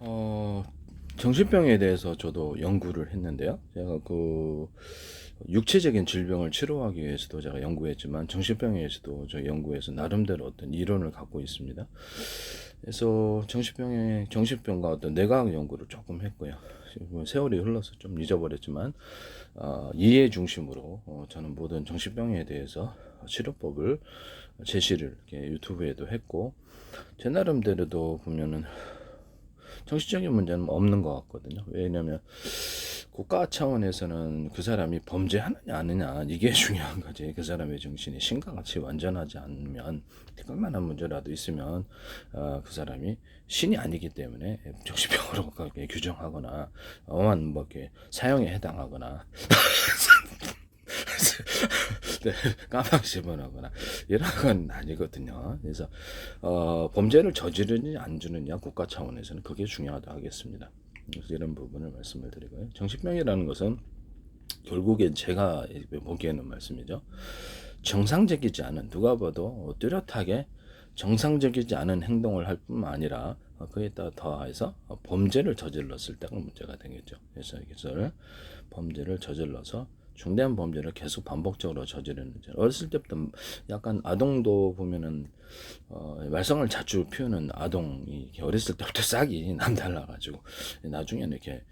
어, 정신병에 대해서 저도 연구를 했는데요. 제가 육체적인 질병을 치료하기 위해서도 제가 연구했지만 정신병에 대해서도 저 연구해서 나름대로 어떤 이론을 갖고 있습니다. 그래서 정신병과 어떤 뇌과학 연구를 조금 했고요. 지금 세월이 흘러서 좀 잊어버렸지만 이해 중심으로 저는 모든 정신병에 대해서 치료법을 제시를 이렇게 유튜브에도 했고, 제 나름대로도 보면은 정신적인 문제는 없는 것 같거든요. 왜냐하면 국가 차원에서는 그 사람이 범죄하느냐 아니냐 이게 중요한 거지. 그 사람의 정신이 신과 같이 완전하지 않으면, 그만한 문제라도 있으면 그 사람이 신이 아니기 때문에 정신병으로 그렇게 규정하거나 엄한 뭐 이렇게 사형에 해당하거나 네, 깜빡 집어넣거나 이런 건 아니거든요. 그래서 범죄를 저지르느냐 안 주느냐 국가 차원에서는 그게 중요하다 하겠습니다. 그래서 이런 부분을 말씀을 드리고요. 정신병이라는 것은 결국엔 제가 보기에는 말씀이죠. 정상적이지 않은, 누가 봐도 뚜렷하게 정상적이지 않은 행동을 할 뿐만 아니라 그에 따라 더해서 범죄를 저질렀을 때가 문제가 되겠죠. 그래서 이것을 범죄를 저질러서 중대한 범죄를 계속 반복적으로 저지르는 죄. 어렸을 때부터 약간 아동도 보면은 말썽을 자주 피우는 아동이 어렸을 때부터 싹이 남달라가지고 나중에는 이렇게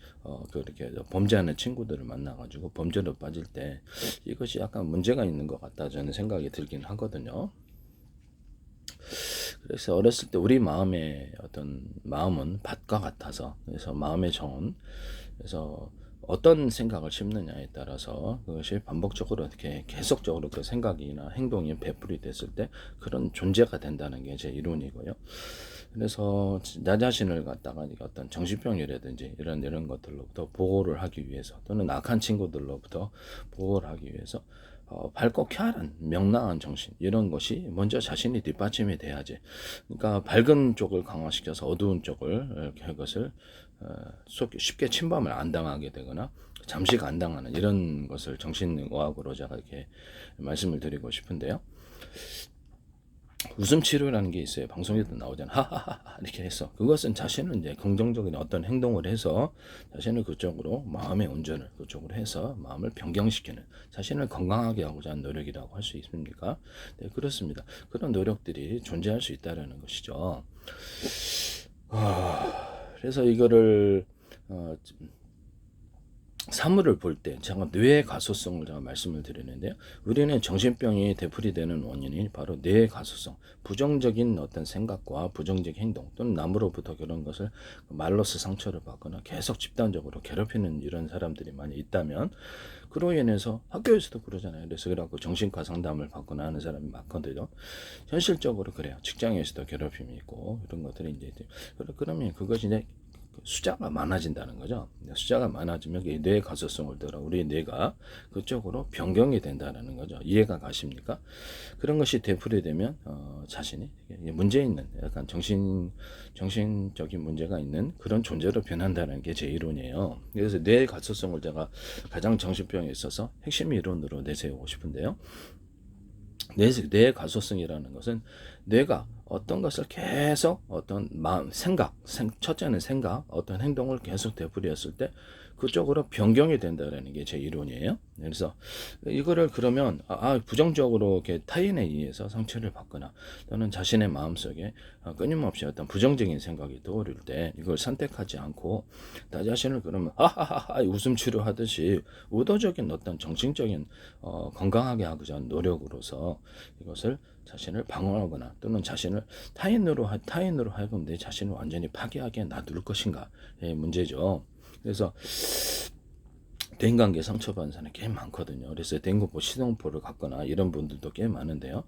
그렇게 범죄하는 친구들을 만나가지고 범죄로 빠질 때 이것이 약간 문제가 있는 것 같다 저는 생각이 들긴 하거든요. 그래서 어렸을 때 우리 마음의 어떤 마음은 밭과 같아서, 그래서 마음의 정원, 그래서 어떤 생각을 심느냐에 따라서 그것이 반복적으로 이렇게 계속적으로 그 생각이나 행동이 배풀이 됐을 때 그런 존재가 된다는 게 제 이론이고요. 그래서 나 자신을 갖다가 어떤 정신병이라든지 이런 것들로부터 보호를 하기 위해서, 또는 악한 친구들로부터 보호를 하기 위해서 밝고 쾌활한 명랑한 정신, 이런 것이 먼저 자신이 뒷받침이 돼야지. 그러니까 밝은 쪽을 강화시켜서 어두운 쪽을 그것을 쉽게 침범을 안 당하게 되거나 잠식 안 당하는 이런 것을 정신의학으로 제가 이렇게 말씀을 드리고 싶은데요. 웃음 치료라는 게 있어요. 방송에도 나오잖아. 하하하 이렇게 해서 그것은 자신은 이제 긍정적인 어떤 행동을 해서 자신을 그쪽으로, 마음의 온전을 그쪽으로 해서 마음을 변경시키는, 자신을 건강하게 하고자 하는 노력이라고 할 수 있습니까? 네, 그렇습니다. 그런 노력들이 존재할 수 있다라는 것이죠. 그래서 이거를 어, 사물을 볼 때 제가 뇌의 가소성을 제가 말씀을 드리는데요. 우리는 정신병이 되풀이되는 원인이 바로 뇌의 가소성, 부정적인 어떤 생각과 부정적인 행동, 또는 남으로부터 그런 것을 말로써 상처를 받거나 계속 집단적으로 괴롭히는 이런 사람들이 많이 있다면, 그로 인해서 학교에서도 그러잖아요. 그래서 그래갖고 정신과 상담을 받거나 하는 사람이 많거든요. 현실적으로 그래요. 직장에서도 괴롭힘이 있고 이런 것들이 이제 그러면 그것이 이제 숫자가 많아진다는 거죠. 숫자가 많아지면 뇌의 가소성을 들어 우리 뇌가 그쪽으로 변경이 된다는 거죠. 이해가 가십니까? 그런 것이 되풀이되면 자신이 문제 있는, 약간 정신적인 문제가 있는 그런 존재로 변한다는 게 제 이론이에요. 그래서 뇌의 가소성을 제가 가장 정신병에 있어서 핵심 이론으로 내세우고 싶은데요. 뇌의 가소성이라는 것은 뇌가 어떤 것을 계속 어떤 마음, 첫째는 생각, 어떤 행동을 계속 되풀이했을 때 그쪽으로 변경이 된다는 게 제 이론이에요. 그래서 이거를 그러면 부정적으로 이렇게 타인에 의해서 상처를 받거나 또는 자신의 마음속에 끊임없이 어떤 부정적인 생각이 떠오를 때 이걸 선택하지 않고 나 자신을 그러면 하하하하 웃음 치료하듯이 의도적인 어떤 정신적인 건강하게 하고자 하는 노력으로서 이것을 자신을 방어하거나 또는 자신을 타인으로 하여금 내 자신을 완전히 파괴하게 놔둘 것인가의 문제죠. 그래서 대인관계 상처받은 사람이 꽤 많거든요. 그래서 대인공포 시동포를 갖거나 이런 분들도 꽤 많은데요.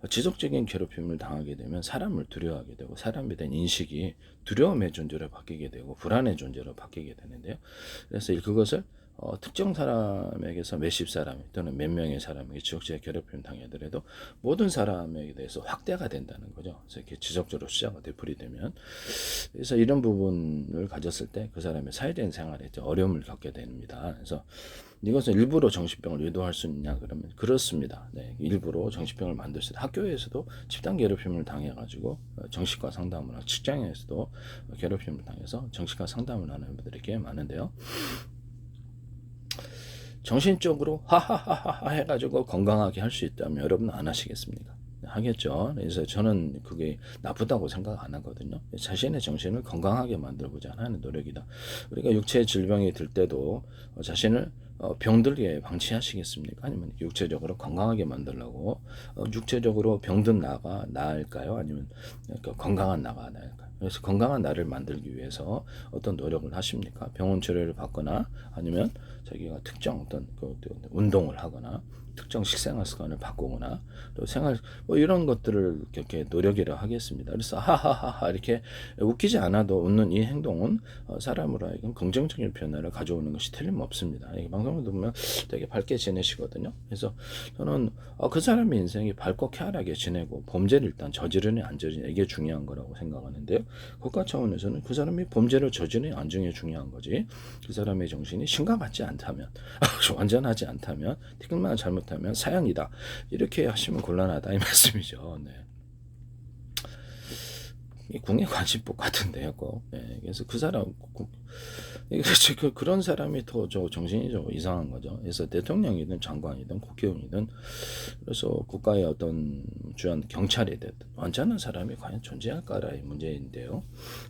지속적인 괴롭힘을 당하게 되면 사람을 두려워하게 되고 사람에 대한 인식이 두려움의 존재로 바뀌게 되고 불안의 존재로 바뀌게 되는데요. 그래서 그것을 특정 사람에게서 몇십 사람 또는 몇 명의 사람에게 지속적인 괴롭힘을 당하더라도 모든 사람에게 대해서 확대가 된다는 거죠. 그래서 이렇게 지속적으로 숫자가 되풀이되면, 그래서 이런 부분을 가졌을 때 그 사람의 사회적인 생활에 어려움을 겪게 됩니다. 그래서 이것은 일부러 정신병을 유도할 수 있냐 그러면 그렇습니다. 네, 일부러 정신병을 만들 수 있다. 학교에서도 집단 괴롭힘을 당해가지고 정신과 상담을 하고, 직장에서도 괴롭힘을 당해서 정신과 상담을 하는 분들이 꽤 많은데요. 정신적으로 하하하하 해가지고 건강하게 할 수 있다면 여러분은 안 하시겠습니까? 하겠죠. 그래서 저는 그게 나쁘다고 생각 안 하거든요. 자신의 정신을 건강하게 만들고자 하는 노력이다. 우리가 육체 질병이 들 때도 자신을 병들게 방치하시겠습니까? 아니면 육체적으로 건강하게 만들려고 육체적으로 병든 나가 나을까요? 아니면 건강한 나가 나을까요? 그래서 건강한 나를 만들기 위해서 어떤 노력을 하십니까? 병원 치료를 받거나 아니면 자기가 특정 어떤 운동을 하거나 특정 식생활 습관을 바꾸거나 또 생활 이런 것들을 이렇게 노력이라 하겠습니다. 그래서 하하하하 이렇게 웃기지 않아도 웃는 이 행동은 사람으로 하여금 긍정적인 변화를 가져오는 것이 틀림없습니다. 이 방송을 보면 되게 밝게 지내시거든요. 그래서 저는 그 사람의 인생이 밝고 쾌활하게 지내고 범죄를 일단 저지르니 안 저지르니 이게 중요한 거라고 생각하는데요. 국가 차원에서는 그 사람이 범죄를 저지르니 안 중에 중요한 거지, 그 사람의 정신이 심각하지 않다면 완전하지 않다면 특별만 잘못하면 사형이다 이렇게 하시면 곤란하다 이 말씀이죠. 네. 궁예 관심법 같은데요, 꼭. 네, 그래서 그 사람, 그런 사람이 더 정신이 이상한 거죠. 그래서 대통령이든 장관이든 국회의원이든, 그래서 국가의 어떤 주한 경찰이 됐든 완전한 사람이 과연 존재할까라의 문제인데요.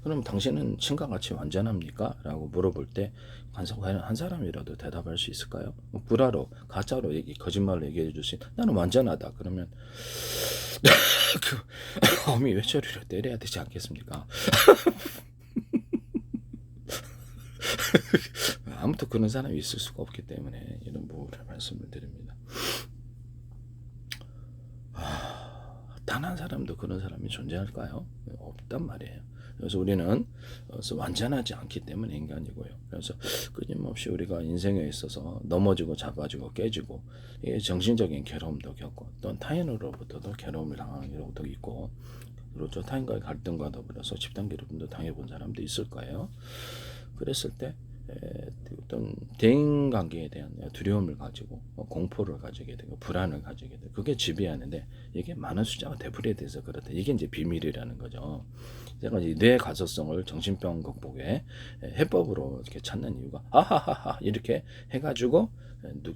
그럼 당신은 신과 같이 완전합니까? 라고 물어볼 때 과연 한 사람이라도 대답할 수 있을까요? 불화로 가짜로 거짓말로 얘기해 주신 나는 완전하다 그러면 그 어미 외처리로 때려야 되지 않겠습니까? 아무튼 그런 사람이 있을 수가 없기 때문에 이런 부분을 말씀을 드립니다. 단 한 사람도 그런 사람이 존재할까요? 없단 말이에요. 그래서 우리는 완전하지 않기 때문에 인간이고요. 그래서 끊임없이 우리가 인생에 있어서 넘어지고 잡아지고 깨지고 정신적인 괴로움도 겪고 또 타인으로부터도 괴로움을 당하는 경우도 있고, 그렇죠. 타인과의 갈등과 더불어서 집단 괴롭힘도 당해본 사람도 있을 거예요. 그랬을 때 어떤 대인관계에 대한 두려움을 가지고 공포를 가지게 되고 불안을 가지게 되고 그게 지배하는데, 이게 많은 숫자가 되풀이에 대해서 그렇다. 이게 이제 비밀이라는 거죠. 제가 이제 뇌 가소성을 정신병 극복의 해법으로 이렇게 찾는 이유가 하하하하 이렇게 해가지고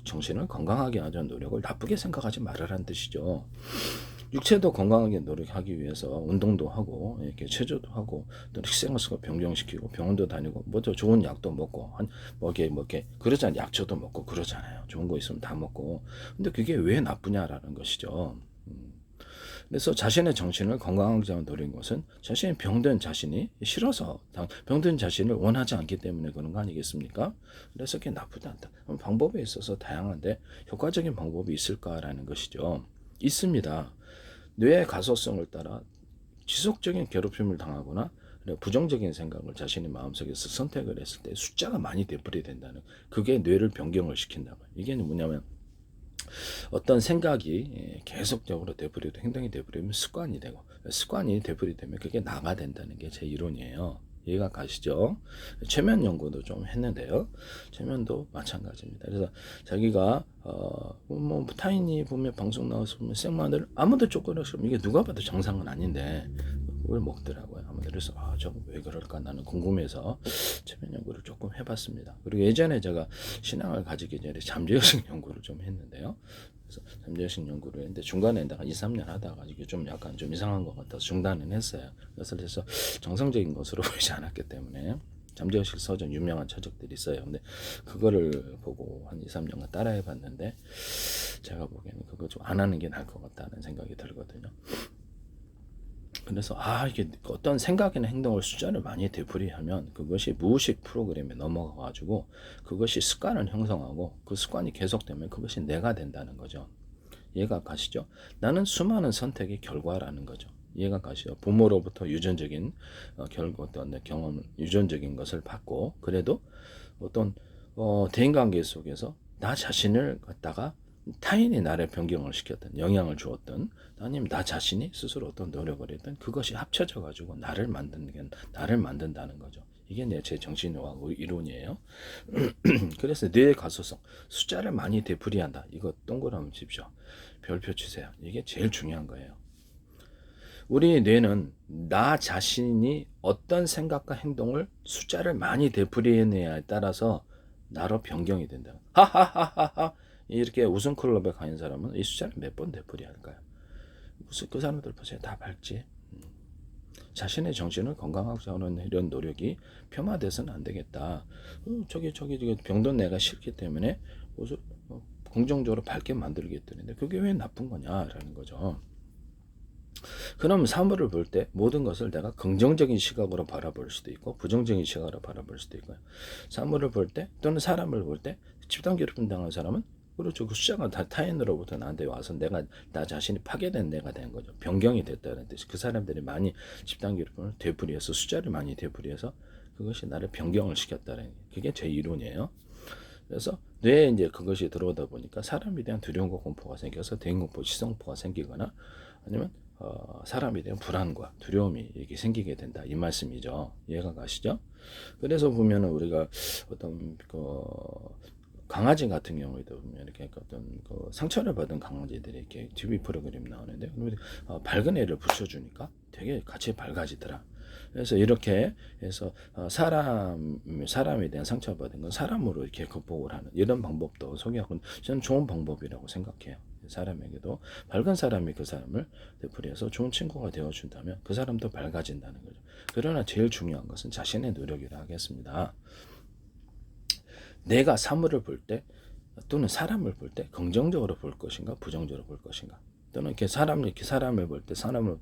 정신을 건강하게 하자는 노력을 나쁘게 생각하지 말으라는 뜻이죠. 육체도 건강하게 노력하기 위해서 운동도 하고 이렇게 체조도 하고 또 식생활습관 변경시키고 병원도 다니고 뭐 더 좋은 약도 먹고 뭐 이렇게 그러잖아요. 약초도 먹고 그러잖아요. 좋은 거 있으면 다 먹고. 근데 그게 왜 나쁘냐라는 것이죠. 그래서 자신의 정신을 건강하게 하는 노력인 것은 자신이 병든 자신이 싫어서 병든 자신을 원하지 않기 때문에 그런 거 아니겠습니까? 그래서 그게 나쁘지 않다. 방법에 있어서 다양한데 효과적인 방법이 있을까라는 것이죠. 있습니다. 뇌의 가소성을 따라 지속적인 괴롭힘을 당하거나 부정적인 생각을 자신의 마음속에서 선택을 했을 때 숫자가 많이 되풀이 된다는, 그게 뇌를 변경을 시킨다고. 이게 뭐냐면 어떤 생각이 계속적으로 되풀이되고 행동이 되풀이되면 습관이 되고, 습관이 되풀이되면 그게 나가 된다는 게 제 이론이에요. 이해가 가시죠? 최면 연구도 좀 했는데요. 최면도 마찬가지입니다. 그래서 자기가 뭐 타인이 보면 방송 나와서 보면 생마늘 아무도 쪼그라서 이게 누가 봐도 정상은 아닌데 그걸 먹더라고요. 그래서 저거 왜 그럴까 나는 궁금해서 최면 연구를 조금 해봤습니다. 그리고 예전에 제가 신앙을 가지기 전에 잠재의식 연구를 좀 했는데요. 그래서 잠재의식 연구를 했는데 중간에 한 2, 3년 하다가 이게 좀 약간 좀 이상한 것 같아서 중단은 했어요. 그래서 정상적인 것으로 보이지 않았기 때문에 잠재의식 서적 유명한 처적들이 있어요. 근데 그거를 보고 한 2, 3년간 따라해 봤는데 제가 보기에는 그거 좀 안 하는 게 나을 것 같다는 생각이 들거든요. 그래서 이게 어떤 생각이나 행동을 숫자를 많이 되풀이하면 그것이 무의식 프로그램에 넘어가 가지고 그것이 습관을 형성하고 그 습관이 계속되면 그것이 내가 된다는 거죠. 이해가 가시죠? 나는 수많은 선택의 결과라는 거죠. 이해가 가시죠? 부모로부터 유전적인 어떤 경험, 유전적인 것을 받고 그래도 어떤 대인관계 속에서 나 자신을 갖다가 타인이 나를 변경을 시켰던, 영향을 주었던, 아니면 나 자신이 스스로 어떤 노력을 했던 그것이 합쳐져 가지고 나를 만든다는 거죠. 이게 제 정신과 이론이에요. 그래서 뇌의 가소성, 숫자를 많이 되풀이한다. 이거 동그라미 칩시오. 별표 치세요. 이게 제일 중요한 거예요. 우리 뇌는 나 자신이 어떤 생각과 행동을 숫자를 많이 되풀이해내야에 따라서 나로 변경이 된다. 하하하하하. 이렇게 웃음 클럽에 가는 사람은 이 숫자를 몇 번 되풀이할까요? 무슨 그 사람들 보세요. 다 밝지. 자신의 정신을 건강하게 하는 이런 노력이 폄하돼서는 안 되겠다. 저기 병든 내가 싫기 때문에 무슨 긍정적으로 밝게 만들겠다는데 그게 왜 나쁜 거냐라는 거죠. 그럼 사물을 볼 때 모든 것을 내가 긍정적인 시각으로 바라볼 수도 있고 부정적인 시각으로 바라볼 수도 있고요. 사물을 볼 때 또는 사람을 볼 때 집단 괴롭힘 당한 사람은 그렇죠. 그 숫자가 다 타인으로부터 나한테 와서 나 자신이 파괴된 내가 된 거죠. 변경이 됐다는 뜻이. 그 사람들이 많이 집단 괴롭힘을 되풀이해서 숫자를 많이 되풀이해서 그것이 나를 변경을 시켰다는 그게 제 이론이에요. 그래서 뇌에 이제 그것이 들어오다 보니까 사람에 대한 두려움과 공포가 생겨서 대인공포, 시성포가 생기거나 아니면 사람에 대한 불안과 두려움이 이렇게 생기게 된다 이 말씀이죠. 이해가 가시죠? 그래서 보면은 우리가 어떤 강아지 같은 경우에도 보면 이렇게 어떤 상처를 받은 강아지들이 이렇게 TV 프로그램 나오는데 밝은 애를 붙여주니까 되게 같이 밝아지더라. 그래서 이렇게 해서 사람에 대한 상처받은 건 사람으로 이렇게 극복을 하는 이런 방법도 소개하고 저는 좋은 방법이라고 생각해요. 사람에게도 밝은 사람이 그 사람을 되풀이해서 좋은 친구가 되어준다면 그 사람도 밝아진다는 거죠. 그러나 제일 중요한 것은 자신의 노력이라 하겠습니다. 내가 사물을 볼 때 또는 사람을 볼 때 긍정적으로 볼 것인가 부정적으로 볼 것인가 또는 이렇게 사람을 볼 때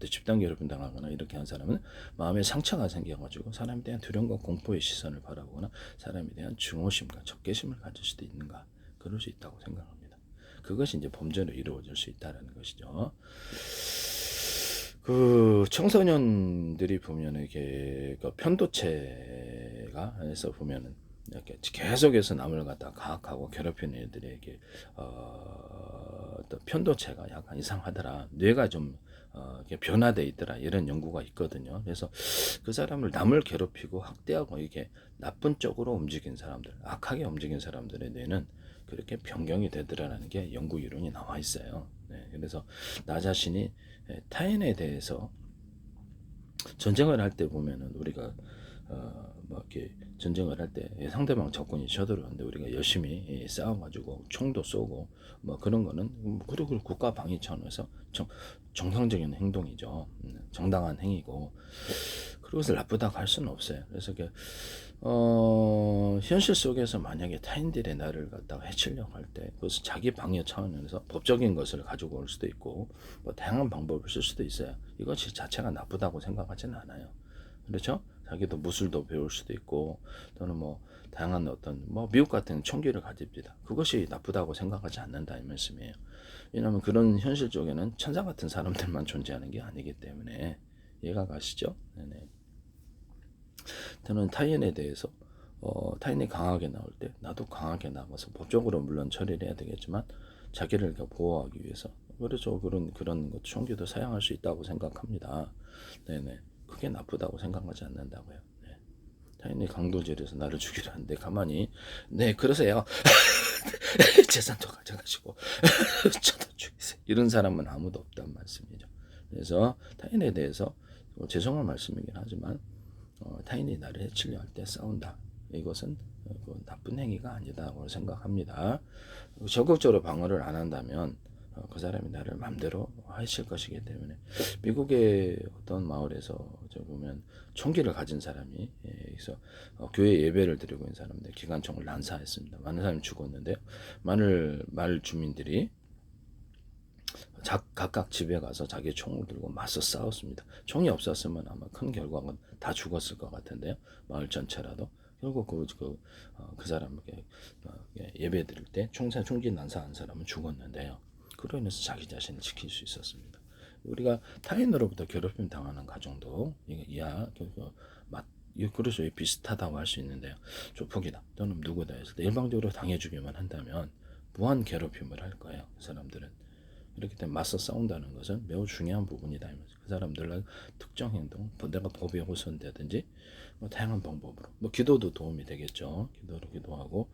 집단 괴롭힘 당하거나 이렇게 한 사람은 마음에 상처가 생겨가지고 사람에 대한 두려움과 공포의 시선을 바라보거나 사람에 대한 증오심과 적개심을 가질 수도 있는가 그럴 수 있다고 생각합니다. 그것이 이제 범죄로 이루어질 수 있다는 것이죠. 그 청소년들이 보면 이게 편도체가 해서 보면은 이렇게 계속해서 남을 갖다 가학하고 괴롭히는 애들에게 또 편도체가 약간 이상하더라. 뇌가 좀 이렇게 변화돼 있더라. 이런 연구가 있거든요. 그래서 그 사람을 남을 괴롭히고 학대하고 이게 나쁜 쪽으로 움직인 사람들, 악하게 움직인 사람들의 뇌는 그렇게 변경이 되더라라는 게 연구 이론이 나와 있어요. 네, 그래서 나 자신이 타인에 대해서 전쟁을 할 때 보면은 우리가 뭐 이렇게 전쟁을 할 때 상대방 적군이 쳐들어오는데 우리가 열심히 싸워가지고 총도 쏘고 뭐 그런 거는 그리고 국가 방위 차원에서 정상적인 행동이죠. 정당한 행위고 그것을 나쁘다고 할 수는 없어요. 그래서 현실 속에서 만약에 타인들의 나를 갖다가 해치려고 할 때 그것을 자기 방어 차원에서 법적인 것을 가지고 올 수도 있고 뭐 다양한 방법을 쓸 수도 있어요. 이것이 자체가 나쁘다고 생각하지는 않아요. 그렇죠? 자기도 무술도 배울 수도 있고 또는 뭐 다양한 어떤 뭐 미국 같은 총기를 가집니다. 그것이 나쁘다고 생각하지 않는다 이 말씀이에요. 왜냐하면 그런 현실 쪽에는 천사 같은 사람들만 존재하는 게 아니기 때문에 이해가 가시죠? 네네. 저는 타인에 대해서 타인이 강하게 나올 때 나도 강하게 나가서 법적으로 물론 처리를 해야 되겠지만 자기를 보호하기 위해서 그래서 그런 것 총기도 사용할 수 있다고 생각합니다. 네네. 그게 나쁘다고 생각하지 않는다고요. 네. 타인이 강도질해서 나를 죽이라는데 가만히 네 그러세요. 재산도 가져가시고 저도 죽이세요. 이런 사람은 아무도 없단 말씀이죠. 그래서 타인에 대해서 죄송한 말씀이긴 하지만 타인이 나를 해치려 할 때 싸운다. 이것은 나쁜 행위가 아니다고 생각합니다. 적극적으로 방어를 안 한다면 그 사람이 나를 마음대로 해칠 것이기 때문에 미국의 어떤 마을에서 보면 총기를 가진 사람이 그래서 교회 예배를 드리고 있는 사람들 기관총을 난사했습니다. 많은 사람이 죽었는데요. 마을 주민들이 각각 집에 가서 자기 총을 들고 맞서 싸웠습니다. 총이 없었으면 아마 큰 결과는 다 죽었을 것 같은데요. 마을 전체라도. 결국 그 사람에게 예배 드릴 때 총기 난사한 사람은 죽었는데요. 그로 인해서 자기 자신을 지킬 수 있었습니다. 우리가 타인으로부터 괴롭힘 당하는 가정도 그래서 비슷하다고 할 수 있는데요. 조폭이다 또는 누구다 했을 때 일방적으로 당해주기만 한다면 무한 괴롭힘을 할 거예요. 그 사람들은. 이렇기 때문에 맞서 싸운다는 것은 매우 중요한 부분이다. 그 사람들의 특정 행동, 내가 법에 호소한다든지 다양한 방법으로 기도도 도움이 되겠죠. 기도로 기도하고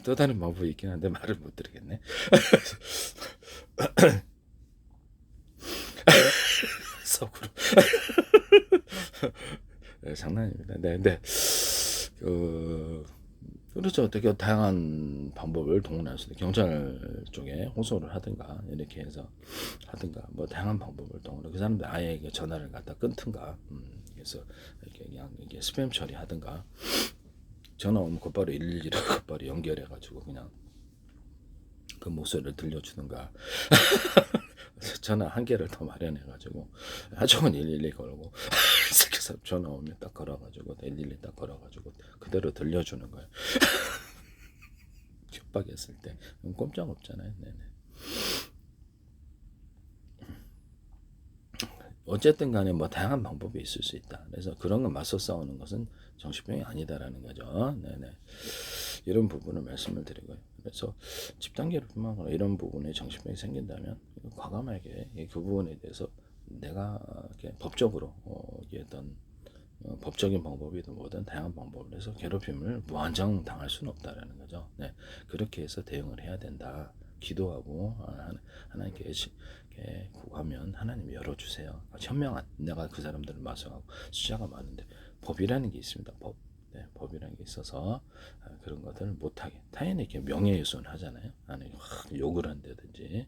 또 다른 방법이 있긴 한데 말을 못 드리겠네. 속으로 네, 장난입니다. 네. 그렇죠. 되게 다양한 방법을 동원할 수 있는 경찰 쪽에 호소를 하든가 이렇게 해서 하든가 다양한 방법을 동원해 그 사람들 아예 전화를 갖다 끊든가 그래서 이렇게 그냥 이게 스팸 처리하든가 전화 오면 곧바로 112로 곧바로 연결해 가지고 그냥 그 목소리를 들려주든가 전화 한 개를 더 마련해 가지고 하정은 112 걸고 전화 오면 딱 걸어가지고 112 딱 걸어가지고 그대로 들려주는 거예요. 협박했을 때 꼼짝 없잖아요. 네네. 어쨌든 간에 다양한 방법이 있을 수 있다. 그래서 그런 거 맞서 싸우는 것은 정신병이 아니다라는 거죠. 네네. 이런 부분을 말씀을 드리고요. 그래서 집단 괴롭힘만 하거나 이런 부분에 정신병이 생긴다면 과감하게 그 부분에 대해서 내가 법적으로 어떤 법적인 방법이든 뭐든 다양한 방법을 해서 괴롭힘을 무한정 당할 수는 없다라는 거죠. 네, 그렇게 해서 대응을 해야 된다. 기도하고 하나님께 구하면 하나님이 열어주세요. 현명한 내가 그 사람들을 마성하고 숫자가 많은데 법이라는 게 있습니다. 법. 네, 법이라는 게 있어서 그런 것들을 못하게 타인에게 이렇게 명예훼손 하잖아요. 안에 욕을 한다든지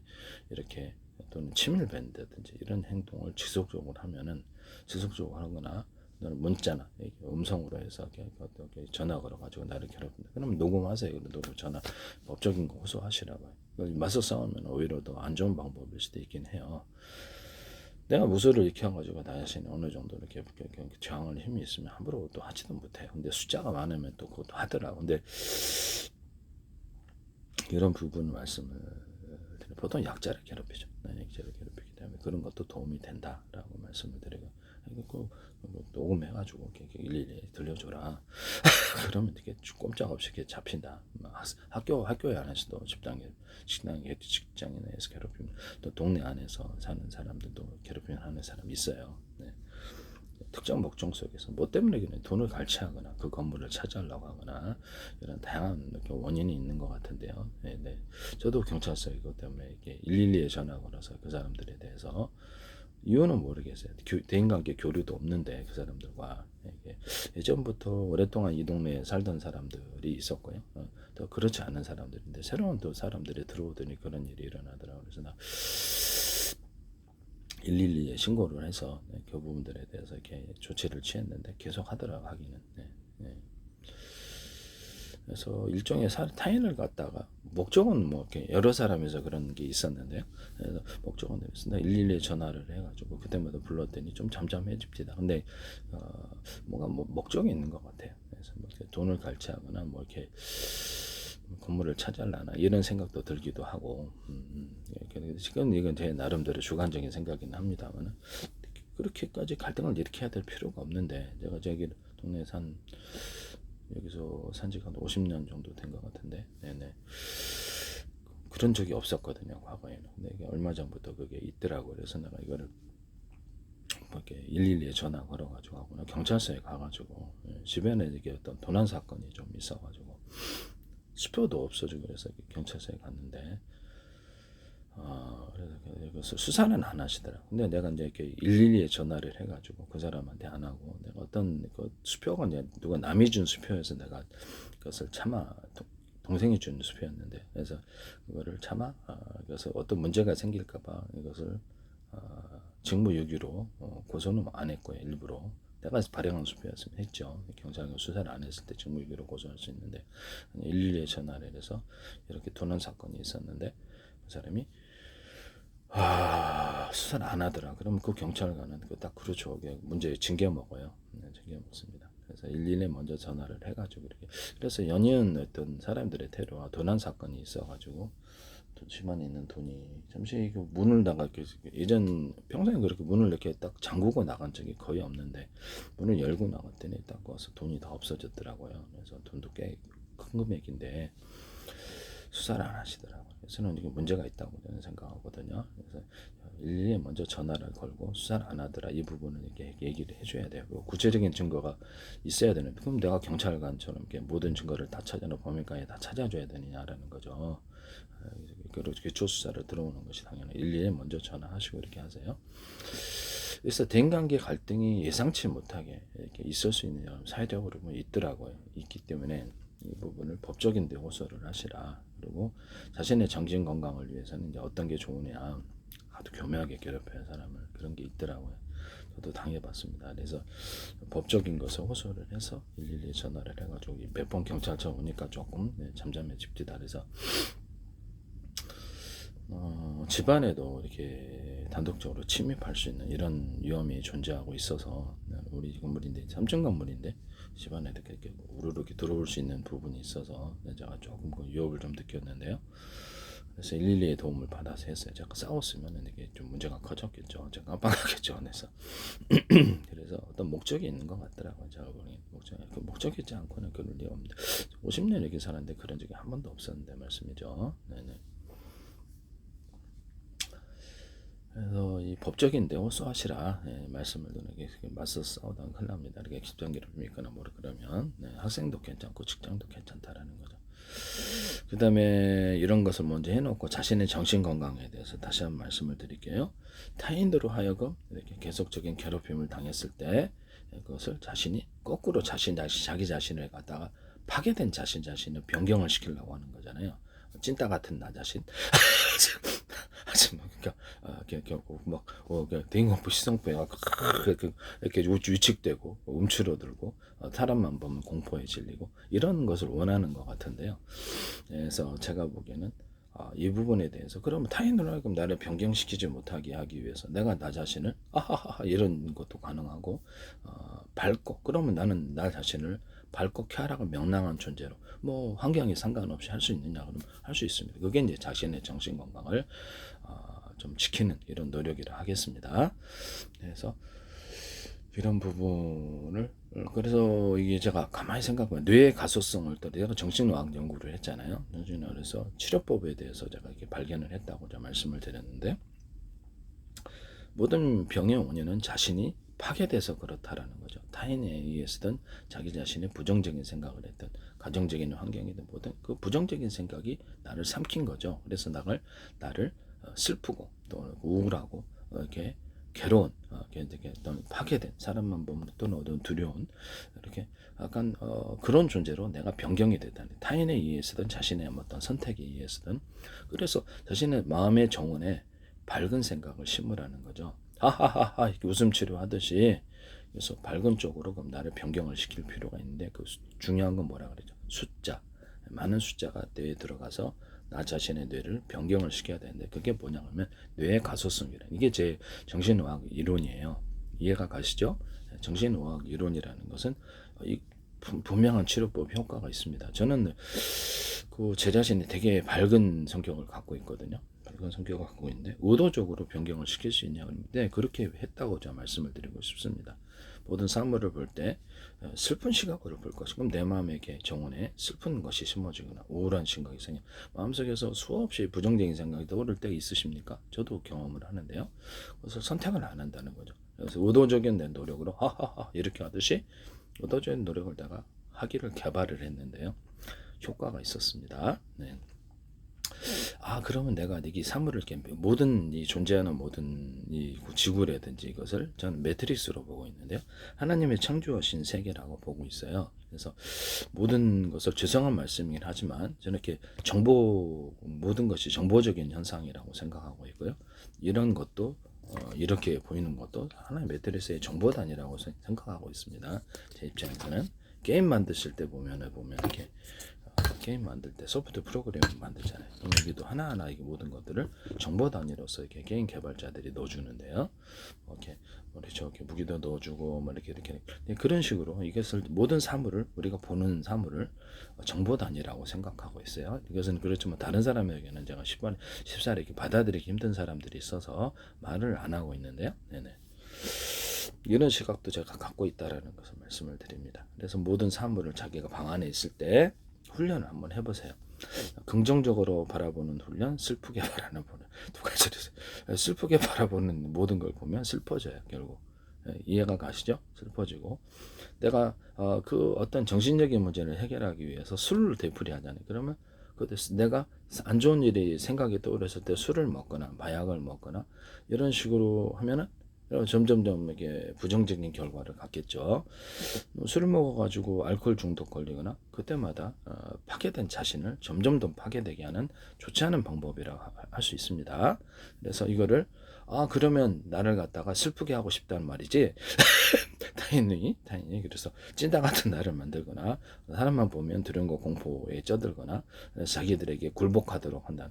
이렇게 또는 침을 뱉는다든지 이런 행동을 지속적으로 하면은 지속적으로 하거나 문자나 음성으로 해서 이렇게 전화 걸어가지고 나를 괴롭힌다. 그러면 녹음하세요. 녹음 전화 법적인 거 호소하시라고요. 맞서 싸우면 오히려 더 안 좋은 방법일 수도 있긴 해요. 내가 무술을 익혀가지고 나 자신이 어느 정도 이렇게 저항할 힘이 있으면 함부로 또 하지도 못해요. 근데 숫자가 많으면 또 그것도 하더라고. 근데 이런 부분 말씀을 드려 보통 약자를 괴롭히죠. 약자를 괴롭히기 때문에 그런 것도 도움이 된다라고 말씀을 드리고 그 녹음해가지고 이렇게 일일이 들려줘라. 그러면 이렇게 꼼짝없이 이렇게 잡힌다. 학교에 안에서도 직장에 내에서 괴롭히면 또 동네 안에서 사는 사람들도 괴롭히면 하는 사람이 있어요. 네. 특정 목적 속에서 뭐 때문에 그냥 돈을 갈취하거나 그 건물을 차지하려고 하거나 이런 다양한 원인이 있는 것 같은데요. 네. 저도 경찰서 이것 때문에 이렇게 112에 전화 걸어서 그 사람들에 대해서 이유는 모르겠어요. 대인관계 교류도 없는데 그 사람들과 예전부터 오랫동안 이 동네에 살던 사람들이 있었고요. 또 그렇지 않은 사람들인데 새로운 또 사람들이 들어오더니 그런 일이 일어나더라고요. 그래서 나 112에 신고를 해서 그 부분들에 대해서 이렇게 조치를 취했는데 계속 하더라고 하기는. 네. 그래서 일종의 타인을 갖다가 목적은 이렇게 여러 사람에서 그런 게 있었는데요. 그래서 목적은 있습니다. 112에 전화를 해가지고 그때마다 불렀더니 좀 잠잠해집니다. 근데 뭔가 목적이 있는 것 같아요. 그래서 돈을 갈취하거나 이렇게 건물을 차지하려나 이런 생각도 들기도 하고 지금 이건 제 나름대로 주관적인 생각이긴 합니다만 그렇게까지 갈등을 일으켜야 될 필요가 없는데 제가 저기 동네에 여기서 산지가 한 50년 정도 된 것 같은데 네네 그런 적이 없었거든요 과거에는. 근데 이게 얼마 전부터 그게 있더라고요. 그래서 내가 이거를 이렇게 112에 전화 걸어가지고 하거나 경찰서에 가가지고 주변에 이게 어떤 도난 사건이 좀 있어가지고 수표도 없어지고 그래서 경찰서에 갔는데 그래서 수사는 안 하시더라고. 근데 내가 이제 이렇게 112에 전화를 해가지고 그 사람한테 안 하고 내가 어떤 그 수표가 이제 누가 남이 준 수표여서 내가 그것을 동생이 준 수표였는데 그래서 그거를 그래서 어떤 문제가 생길까봐 이것을 직무유기로 고소는 안 했고요. 일부러 내가 발행한 수표였으면 했죠. 경찰이 수사를 안 했을 때 직무유기로 고소할 수 있는데 112에 전화를 해서 이렇게 도난 사건이 있었는데 그 사람이 수사를 안 하더라. 그러면 그 경찰관은 딱 그렇죠. 문제 징계 먹어요. 네, 징계 먹습니다. 그래서 112에 먼저 전화를 해가지고 이렇게 그래서 연이은 어떤 사람들의 테러와 도난 사건이 있어가지고 집안에 있는 돈이 잠시 그 문을 나가 예전 평소에 그렇게 문을 이렇게 딱 잠그고 나간 적이 거의 없는데 문을 열고 나갔더니 딱 와서 돈이 다 없어졌더라고요. 그래서 돈도 꽤 큰 금액인데 수사를 안 하시더라고요. 그래서 저는 이게 문제가 있다고 저는 생각하거든요. 그래서 일일이 먼저 전화를 걸고 수사를 안 하더라 이 부분을 이렇게 얘기를 해줘야 돼요. 구체적인 증거가 있어야 되는. 그럼 내가 경찰관처럼 이렇게 모든 증거를 다 찾아내 범인까지 다 찾아줘야 되느냐라는 거죠. 그렇게 조수사를 들어오는 것이 당연히 일일이 먼저 전화하시고 이렇게 하세요. 그래서 대인관계 갈등이 예상치 못하게 이렇게 있을 수 있는 사회적으로 있더라고요. 있기 때문에 이 부분을 법적인 데 호소를 하시라. 그리고 자신의 정신 건강을 위해서는 이제 어떤 게 좋으냐. 아주 교묘하게 괴롭혀야 사람을 그런 게 있더라고요. 저도 당해봤습니다. 그래서 법적인 것을 호소를 해서 112 전화를 해가지고 몇 번 경찰차 오니까 조금 잠잠해집니다. 그래서 집안에도 이렇게 단독적으로 침입할 수 있는 이런 위험이 존재하고 있어서 우리 건물인데 3층 건물인데 집안에 이렇게 우르르 들어올 수 있는 부분이 있어서 제가 조금 그 위협을 좀 느꼈는데요. 그래서 112의 도움을 받아서 했어요. 제가 싸웠으면 이게 좀 문제가 커졌겠죠. 제가 깜빡하겠죠. 그래서 어떤 목적이 있는 것 같더라고요. 제가 보니 목적이 있지 않고는 그럴 리가 없는데 50년 이렇게 살았는데 그런 적이 한 번도 없었는데 말씀이죠. 네네. 그래서 이 법적인 데 호소하시라 말씀을 드리게 맞서 싸우다가 큰일 납니다. 이렇게 직장기를 믿거나 뭐라 그러면 학생도 괜찮고 직장도 괜찮다라는 거죠. 그 다음에 이런 것을 먼저 해놓고 자신의 정신건강에 대해서 다시 한번 말씀을 드릴게요. 타인으로 하여금 이렇게 계속적인 괴롭힘을 당했을 때 그것을 자신이 거꾸로 자기 자신을 갖다가 파괴된 자신을 변경을 시키려고 하는 거잖아요. 찐따 같은 나 자신. 하지만 그러니까 막 대인공포 시성배가 이렇게 위축되고 움츠러들고 사람만 보면 공포에 질리고 이런 것을 원하는 것 같은데요. 그래서 제가 보기에는 이 부분에 대해서 그러면 타인으로 하여금 나를 변경시키지 못하게 하기 위해서 내가 나 자신을 아하하 이런 것도 가능하고 밝고 그러면 나는 나 자신을 밝고 쾌활하고 명랑한 존재로 뭐 환경에 상관없이 할 수 있느냐 그러면 할 수 있습니다. 그게 이제 자신의 정신 건강을 좀 지키는 이런 노력이라 하겠습니다. 그래서 이런 부분을 그래서 이게 제가 가만히 생각하면 뇌의 가소성을 또 내가 정신의학 연구를 했잖아요. 그래서 치료법에 대해서 제가 이렇게 발견을 했다고 제가 말씀을 드렸는데 모든 병의 원인은 자신이 파괴돼서 그렇다라는 거죠. 타인에 의해서든 자기 자신의 부정적인 생각을 했든 가정적인 환경이든 뭐든 그 부정적인 생각이 나를 삼킨 거죠. 그래서 나를 슬프고 또 우울하고 이렇게 괴로운 어떤 파괴된 사람만 보면 또는 어떤 두려운 이렇게 약간 그런 존재로 내가 변경이 되다니 타인에 의해서든 자신의 어떤 선택에 의해서든 그래서 자신의 마음의 정원에 밝은 생각을 심으라는 거죠. 하하하하 이렇게 웃음 치료하듯이 그래서 밝은 쪽으로 그럼 나를 변경을 시킬 필요가 있는데 그 중요한 건 뭐라 그러죠? 숫자 많은 숫자가 뇌에 들어가서 나 자신의 뇌를 변경을 시켜야 되는데 그게 뭐냐면 뇌의 가소성이라는 이게 제 정신의학 이론이에요. 이해가 가시죠? 정신의학 이론이라는 것은 분명한 치료법 효과가 있습니다. 저는 그 제 자신이 되게 밝은 성격을 갖고 있거든요. 밝은 성격을 갖고 있는데 의도적으로 변경을 시킬 수 있냐 그런데 그렇게 했다고 제가 말씀을 드리고 싶습니다. 모든 사물을 볼 때 슬픈 시각으로 볼 것이 그럼 내 마음의 정원에 슬픈 것이 심어지거나 우울한 생각이 생겨 마음속에서 수없이 부정적인 생각이 떠오를 때가 있으십니까? 저도 경험을 하는데요. 그래서 선택을 안 한다는 거죠. 그래서 의도적인 내 노력으로 하하하 이렇게 하듯이 의도적인 노력을 내가 하기를 개발을 했는데요. 효과가 있었습니다. 네. 그러면 내가 이 사물을 이렇게 모든 이 존재하는 모든 이 지구라든지 이것을 저는 매트릭스로 보고 있는데요. 하나님의 창조하신 세계라고 보고 있어요. 그래서 모든 것을 죄송한 말씀이긴 하지만 저는 이렇게 모든 것이 정보적인 현상이라고 생각하고 있고요. 이런 것도 이렇게 보이는 것도 하나의 매트릭스의 정보단이라고 생각하고 있습니다. 제 입장에서는 게임 만드실 때 보면 이렇게 게임 만들 때 소프트 프로그램 만들잖아요. 그럼 여기도 하나하나 이게 모든 것들을 정보 단위로서 이렇게 게임 개발자들이 넣어주는데요. 이렇게 저렇게 무기도 넣어주고 뭐 이렇게 그런 식으로 이것을 모든 사물을 우리가 보는 사물을 정보 단위라고 생각하고 있어요. 이것은 그렇지만 다른 사람에게는 제가 쉽사리 이렇게 받아들이기 힘든 사람들이 있어서 말을 안 하고 있는데요. 네네. 이런 시각도 제가 갖고 있다라는 것을 말씀을 드립니다. 그래서 모든 사물을 자기가 방 안에 있을 때 훈련을 한번 해보세요. 긍정적으로 바라보는 훈련, 슬프게 바라보는 두 가지를 슬프게 바라보는 모든 걸 보면 슬퍼져요. 결국 이해가 가시죠? 슬퍼지고 내가 그 어떤 정신적인 문제를 해결하기 위해서 술을 되풀이하잖아요. 그러면 내가 안 좋은 일이 생각이 떠오르실 때 술을 먹거나 마약을 먹거나 이런 식으로 하면은 점점점 이게 부정적인 결과를 갖겠죠. 술을 먹어가지고 알코올 중독 걸리거나 그때마다 파괴된 자신을 점점 더 파괴되게 하는 좋지 않은 방법이라고 할 수 있습니다. 그래서 이거를 그러면 나를 갖다가 슬프게 하고 싶다는 말이지. 타인이 그래서 찐따 같은 나를 만들거나 사람만 보면 두려움과 공포에 쩌들거나 자기들에게 굴복하도록 한다는.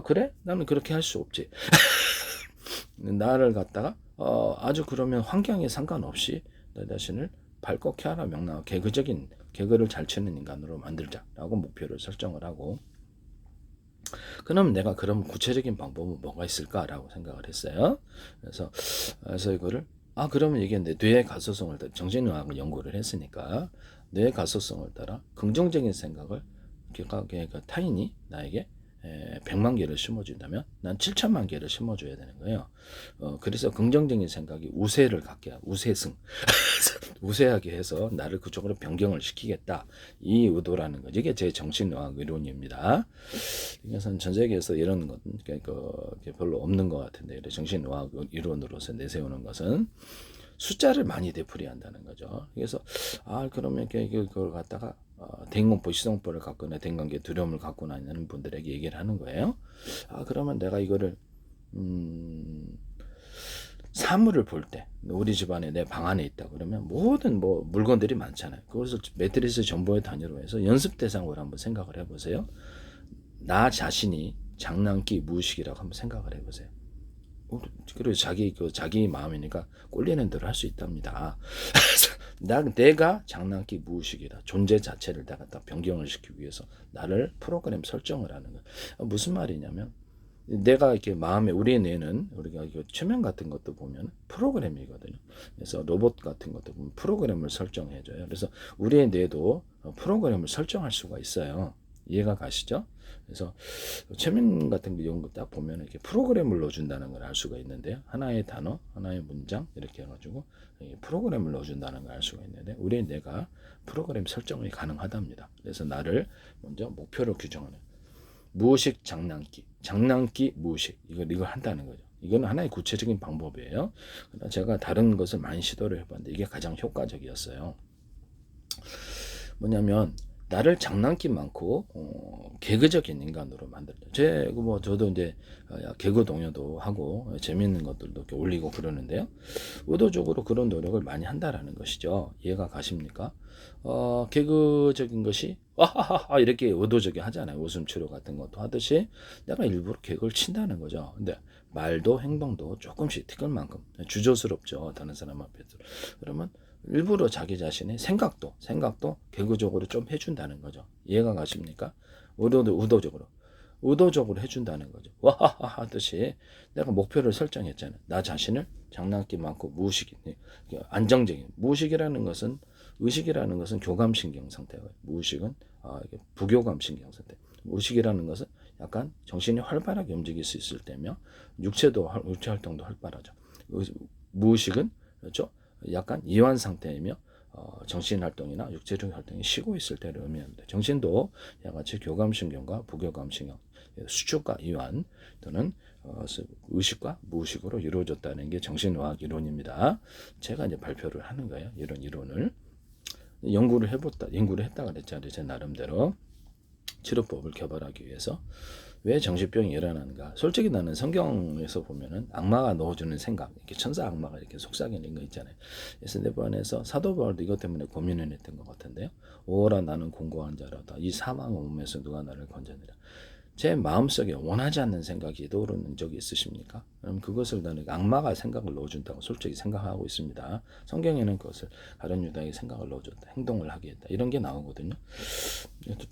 그래? 나는 그렇게 할 수 없지. 나를 갖다가 아주 그러면 환경에 상관없이 내 자신을 밝고 쾌활한 명랑한 개그를 잘 치는 인간으로 만들자라고 목표를 설정을 하고, 그럼 내가 그럼 구체적인 방법은 뭐가 있을까라고 생각을 했어요. 그래서 이거를 그러면 이게 뇌의 가소성을 따라 정신의학을 연구를 했으니까 뇌의 가소성을 따라 긍정적인 생각을 그러니까 타인이 나에게 100만 개를 심어준다면 난 7천만 개를 심어줘야 되는 거예요. 그래서 긍정적인 생각이 우세를 갖게 하고 우세승 우세하게 해서 나를 그쪽으로 변경을 시키겠다. 이 의도라는 거죠. 이게 제 정신의학 이론입니다. 이것은 전 세계에서 이런 것 별로 없는 것 같은데 정신의학 이론으로서 내세우는 것은 숫자를 많이 되풀이한다는 거죠. 그래서 그러면 그걸 갖다가 대인공포 시성보를 갖거나 대인관계 두려움을 갖거나 있는 분들에게 얘기를 하는 거예요. 그러면 내가 이거를 사물을 볼 때 우리 집안에 내 방 안에 있다 그러면 모든 물건들이 많잖아요. 그것을 매트리스 정보의 단위로 해서 연습 대상으로 한번 생각을 해보세요. 나 자신이 장난기 무의식이라고 한번 생각을 해보세요. 그리고 자기 마음이니까 꼴리는 대로 할 수 있답니다. 내가 장난기 무의식이다. 존재 자체를 내가 다 변경을 시키기 위해서 나를 프로그램 설정을 하는 거예요. 무슨 말이냐면 내가 이렇게 마음에 우리의 뇌는 우리가 최면 같은 것도 보면 프로그램이거든요. 그래서 로봇 같은 것도 보면 프로그램을 설정해줘요. 그래서 우리의 뇌도 프로그램을 설정할 수가 있어요. 이해가 가시죠? 그래서 최면 같은 경우 딱 보면 이렇게 프로그램을 넣어준다는 걸 알 수가 있는데요. 하나의 단어, 하나의 문장 이렇게 해가지고 프로그램을 넣어준다는 걸 알 수가 있는데 우리의 뇌가 프로그램 설정이 가능하답니다. 그래서 나를 먼저 목표로 규정하는 무의식 장난기 무의식 이걸 한다는 거죠. 이건 하나의 구체적인 방법이에요. 제가 다른 것을 많이 시도를 해봤는데 이게 가장 효과적이었어요. 뭐냐면 나를 장난기 많고 개그적인 인간으로 만들죠. 저도 이제 개그 동요도 하고 재미있는 것들도 이렇게 올리고 그러는데요. 의도적으로 그런 노력을 많이 한다라는 것이죠. 이해가 가십니까? 개그적인 것이 와하하하 이렇게 의도적이 하잖아요. 웃음 치료 같은 것도 하듯이 내가 일부러 개그를 친다는 거죠. 근데 말도 행동도 조금씩 티끌 만큼 주저스럽죠. 다른 사람 앞에서. 그러면 일부러 자기 자신의 생각도 개그적으로 좀 해준다는 거죠. 이해가 가십니까? 의도적으로 해준다는 거죠. 와하하 하듯이 내가 목표를 설정했잖아요. 나 자신을 장난기 많고 무의식이 안정적인 무의식이라는 것은 의식이라는 것은 교감신경 상태고요. 무의식은 부교감신경 상태. 의식이라는 것은 약간 정신이 활발하게 움직일 수 있을 때며 육체 활동도 활발하죠. 무의식은 그렇죠. 약간 이완 상태이며 정신 활동이나 육체적 활동이 쉬고 있을 때를 의미합니다. 정신도 양같이 교감신경과 부교감신경, 수축과 이완 또는 의식과 무의식으로 이루어졌다는 게 정신의학 이론입니다. 제가 이제 발표를 하는 거예요. 이런 이론을 연구를 했다 그랬잖아요. 제 나름대로 치료법을 개발하기 위해서. 왜 정신병이 일어나는가? 솔직히 나는 성경에서 보면은 악마가 넣어주는 생각, 이렇게 천사 악마가 이렇게 속삭이는 거 있잖아요. 에스데반에서 사도 바울도 이것 때문에 고민을 했던 것 같은데요. 오라 나는 공고한 자라다. 이 사망의 몸에서 누가 나를 건져내라. 제 마음속에 원하지 않는 생각이 떠오르는 적이 있으십니까? 그럼 그것을 나는 악마가 생각을 넣어준다고 솔직히 생각하고 있습니다. 성경에는 그것을 가룟 유다에게 생각을 넣어줬다. 행동을 하게 했다. 이런 게 나오거든요.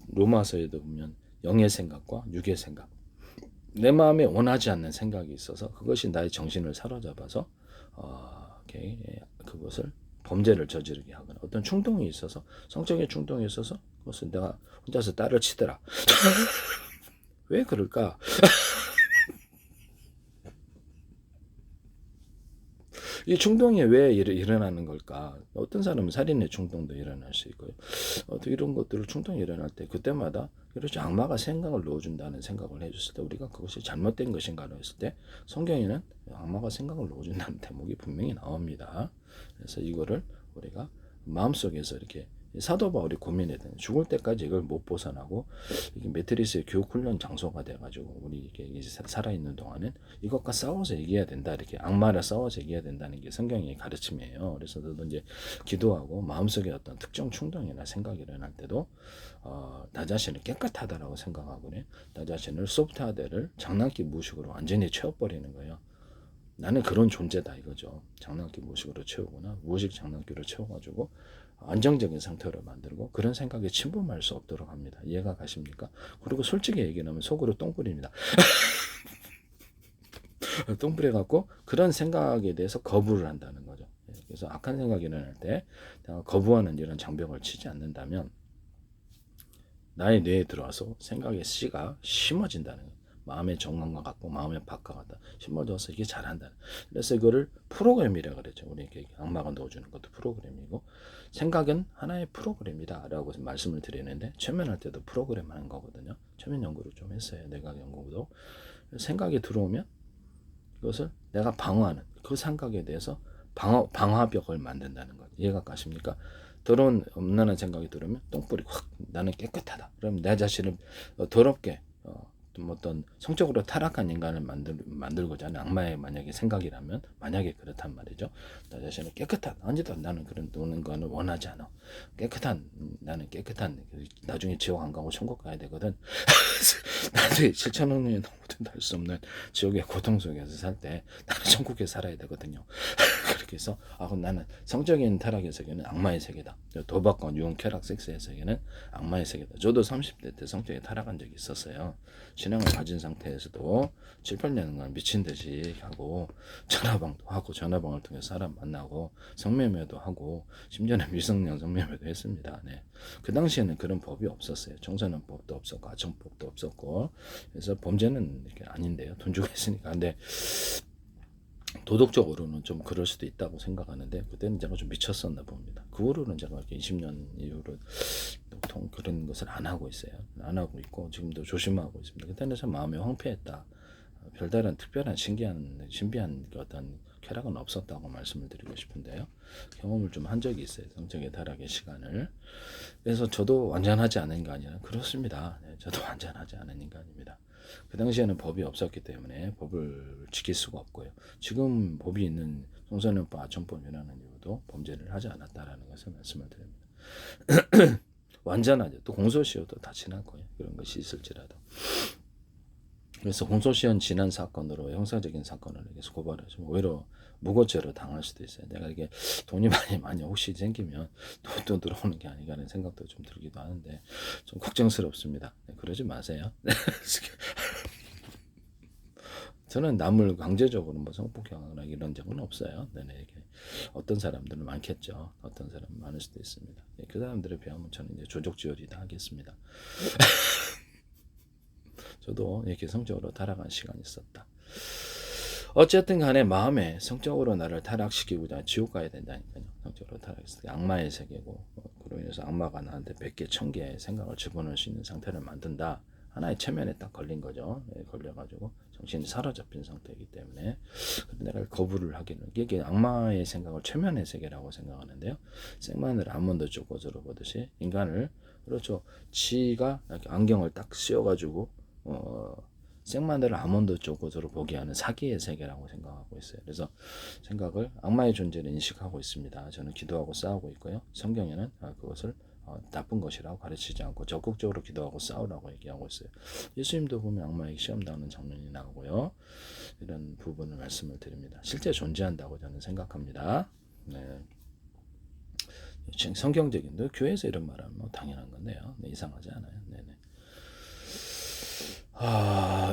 로마서에도 보면 영의 생각과 육의 생각, 내 마음에 원하지 않는 생각이 있어서 그것이 나의 정신을 사로잡아서 그것을 범죄를 저지르게 하거나 어떤 충동이 있어서 성적인 충동이 있어서 그것을 내가 혼자서 딸을 치더라. 왜 그럴까? 이 충동이 왜 일어나는 걸까? 어떤 사람은 살인의 충동도 일어날 수 있고요. 또 이런 것들을 충동이 일어날 때 그때마다 그렇죠. 악마가 생각을 넣어준다는 생각을 해줬을 때 우리가 그것이 잘못된 것인가로 했을 때 성경에는 악마가 생각을 넣어준다는 대목이 분명히 나옵니다. 그래서 이거를 우리가 마음속에서 이렇게 사도 바울이 고민했던 죽을 때까지 이걸 못 벗어나고 이게 매트리스의 교육 훈련 장소가 돼가지고 우리 이게 살아있는 동안은 이것과 싸워서 이겨야 된다 이렇게 악마를 싸워서 이겨야 된다는 게 성경의 가르침이에요. 그래서 저도 이제 기도하고 마음속에 어떤 특정 충동이나 생각이 일어날 때도 나 자신을 깨끗하다라고 생각하고는 나 자신을 소프트하다를 장난기 무식으로 완전히 채워버리는 거예요. 나는 그런 존재다 이거죠. 장난기 무식으로 채우거나 무식 장난기로 채워가지고 안정적인 상태로 만들고 그런 생각에 침범할 수 없도록 합니다. 이해가 가십니까? 그리고 솔직히 얘기하면 속으로 똥뿌립니다. 똥뿌려갖고 그런 생각에 대해서 거부를 한다는 거죠. 그래서 악한 생각이 일어날 때 거부하는 이런 장벽을 치지 않는다면 나의 뇌에 들어와서 생각의 씨가 심어진다는 거예요. 마음의 정감과 같고 마음의 박과 같다. 심어져서 이게 잘한다는. 그래서 이거를 프로그램이라고 그랬죠. 우리 악마가 넣어주는 것도 프로그램이고 생각은 하나의 프로그램이다라고 말씀을 드리는데 최면할 때도 프로그램 하는 거거든요. 최면 연구를 좀 했어요. 내각 연구도. 생각이 들어오면 그것을 내가 방어하는 그 생각에 대해서 방화벽을 만든다는 것. 이해가 가십니까? 더러운 음란한 생각이 들으면 똥뿌리 확 나는 깨끗하다. 그럼 내 자신을 더럽게 좀 어떤 성적으로 타락한 인간을 만들고자 하는 악마의 만약에 생각이라면 만약에 그렇단 말이죠. 나 자신을 깨끗한 언제든 나는 그런 노는 거는 원하지 않아. 깨끗한 나는 깨끗한 나중에 지옥 안 가고 천국 가야 되거든. 나도 7천억 년이 넘어도 할 수 없는 지옥의 고통 속에서 살 때 나는 천국에 살아야 되거든요. 그렇게 해서 그럼 나는 성적인 타락의 세계는 악마의 세계다. 도박과 유흥, 쾌락, 섹스의 세계는 악마의 세계다. 저도 30대 때 성적에 타락한 적이 있었어요. 신앙을 가진 상태에서도 7, 8년간 미친 듯이 하고 전화방도 하고 전화방을 통해 사람 만나고 성매매도 하고 심지어는 미성년 성매매도 했습니다. 네. 그 당시에는 그런 법이 없었어요. 청소년법도 없었고 아청법도 없었고 그래서 범죄는 이렇게 아닌데요. 돈 주고 했으니까. 근데 도덕적으로는 좀 그럴 수도 있다고 생각하는데 그때는 제가 좀 미쳤었나 봅니다. 그 후로는 제가 이렇게 20년 이후로 보통 그런 것을 안 하고 있어요. 안 하고 있고 지금도 조심하고 있습니다. 그때는 참 마음이 황폐했다. 별다른 특별한 신비한 어떤 쾌락은 없었다고 말씀을 드리고 싶은데요. 경험을 좀 한 적이 있어요. 성적의 타락의 시간을. 그래서 저도 완전하지 않은 인간이 아니라 그렇습니다. 네, 저도 완전하지 않은 인간입니다. 그 당시에는 법이 없었기 때문에 법을 지킬 수가 없고요. 지금 법이 있는 청소년법, 아청법이라는 이유도 범죄를 하지 않았다라는 것을 말씀을 드립니다. 완전하죠. 또 공소시효도 다 지났고요. 그런 것이 있을지라도. 그래서 공소시효는 지난 사건으로 형사적인 사건을 계속 고발하시면 오히려 무고죄로 당할 수도 있어요. 내가 이게 돈이 많이 혹시 생기면 또 들어오는 게 아닌가 하는 생각도 좀 들기도 하는데 좀 걱정스럽습니다. 네, 그러지 마세요. 저는 남을 강제적으로 뭐 성폭행하거나 이런 적은 없어요. 네네, 이게 어떤 사람들은 많겠죠. 어떤 사람은 많을 수도 있습니다. 네, 그 사람들에 비하면 저는 이제 조족지혈이다 하겠습니다. 저도 이렇게 성적으로 타락한 시간이 있었다. 어쨌든 간에 마음에 성적으로 나를 타락시키고자 지옥 가야 된다니까요. 성적으로 타락했을 때 악마의 세계고 그로 인해서 악마가 나한테 100개, 1000개의 생각을 집어넣을 수 있는 상태를 만든다. 하나의 체면에 딱 걸린 거죠. 네, 걸려가지고 정신이 사로잡힌 상태이기 때문에 내가 거부를 하기는 이게 악마의 생각을 최면의 세계라고 생각하는데요. 생마늘 아몬드 쪼꼬즈로 보듯이 인간을 그렇죠. 지가 안경을 딱 씌워가지고 생마늘을 아몬드 쪽으로 보게 하는 사기의 세계라고 생각하고 있어요. 그래서 생각을 악마의 존재를 인식하고 있습니다. 저는 기도하고 싸우고 있고요. 성경에는 그것을 나쁜 것이라고 가르치지 않고 적극적으로 기도하고 싸우라고 얘기하고 있어요. 예수님도 보면 악마에게 시험당하는 장면이 나오고요. 이런 부분을 말씀을 드립니다. 실제 존재한다고 저는 생각합니다. 네. 성경적인 교회에서 이런 말하면 뭐 당연한 건데요. 네, 이상하지 않아요. 네네.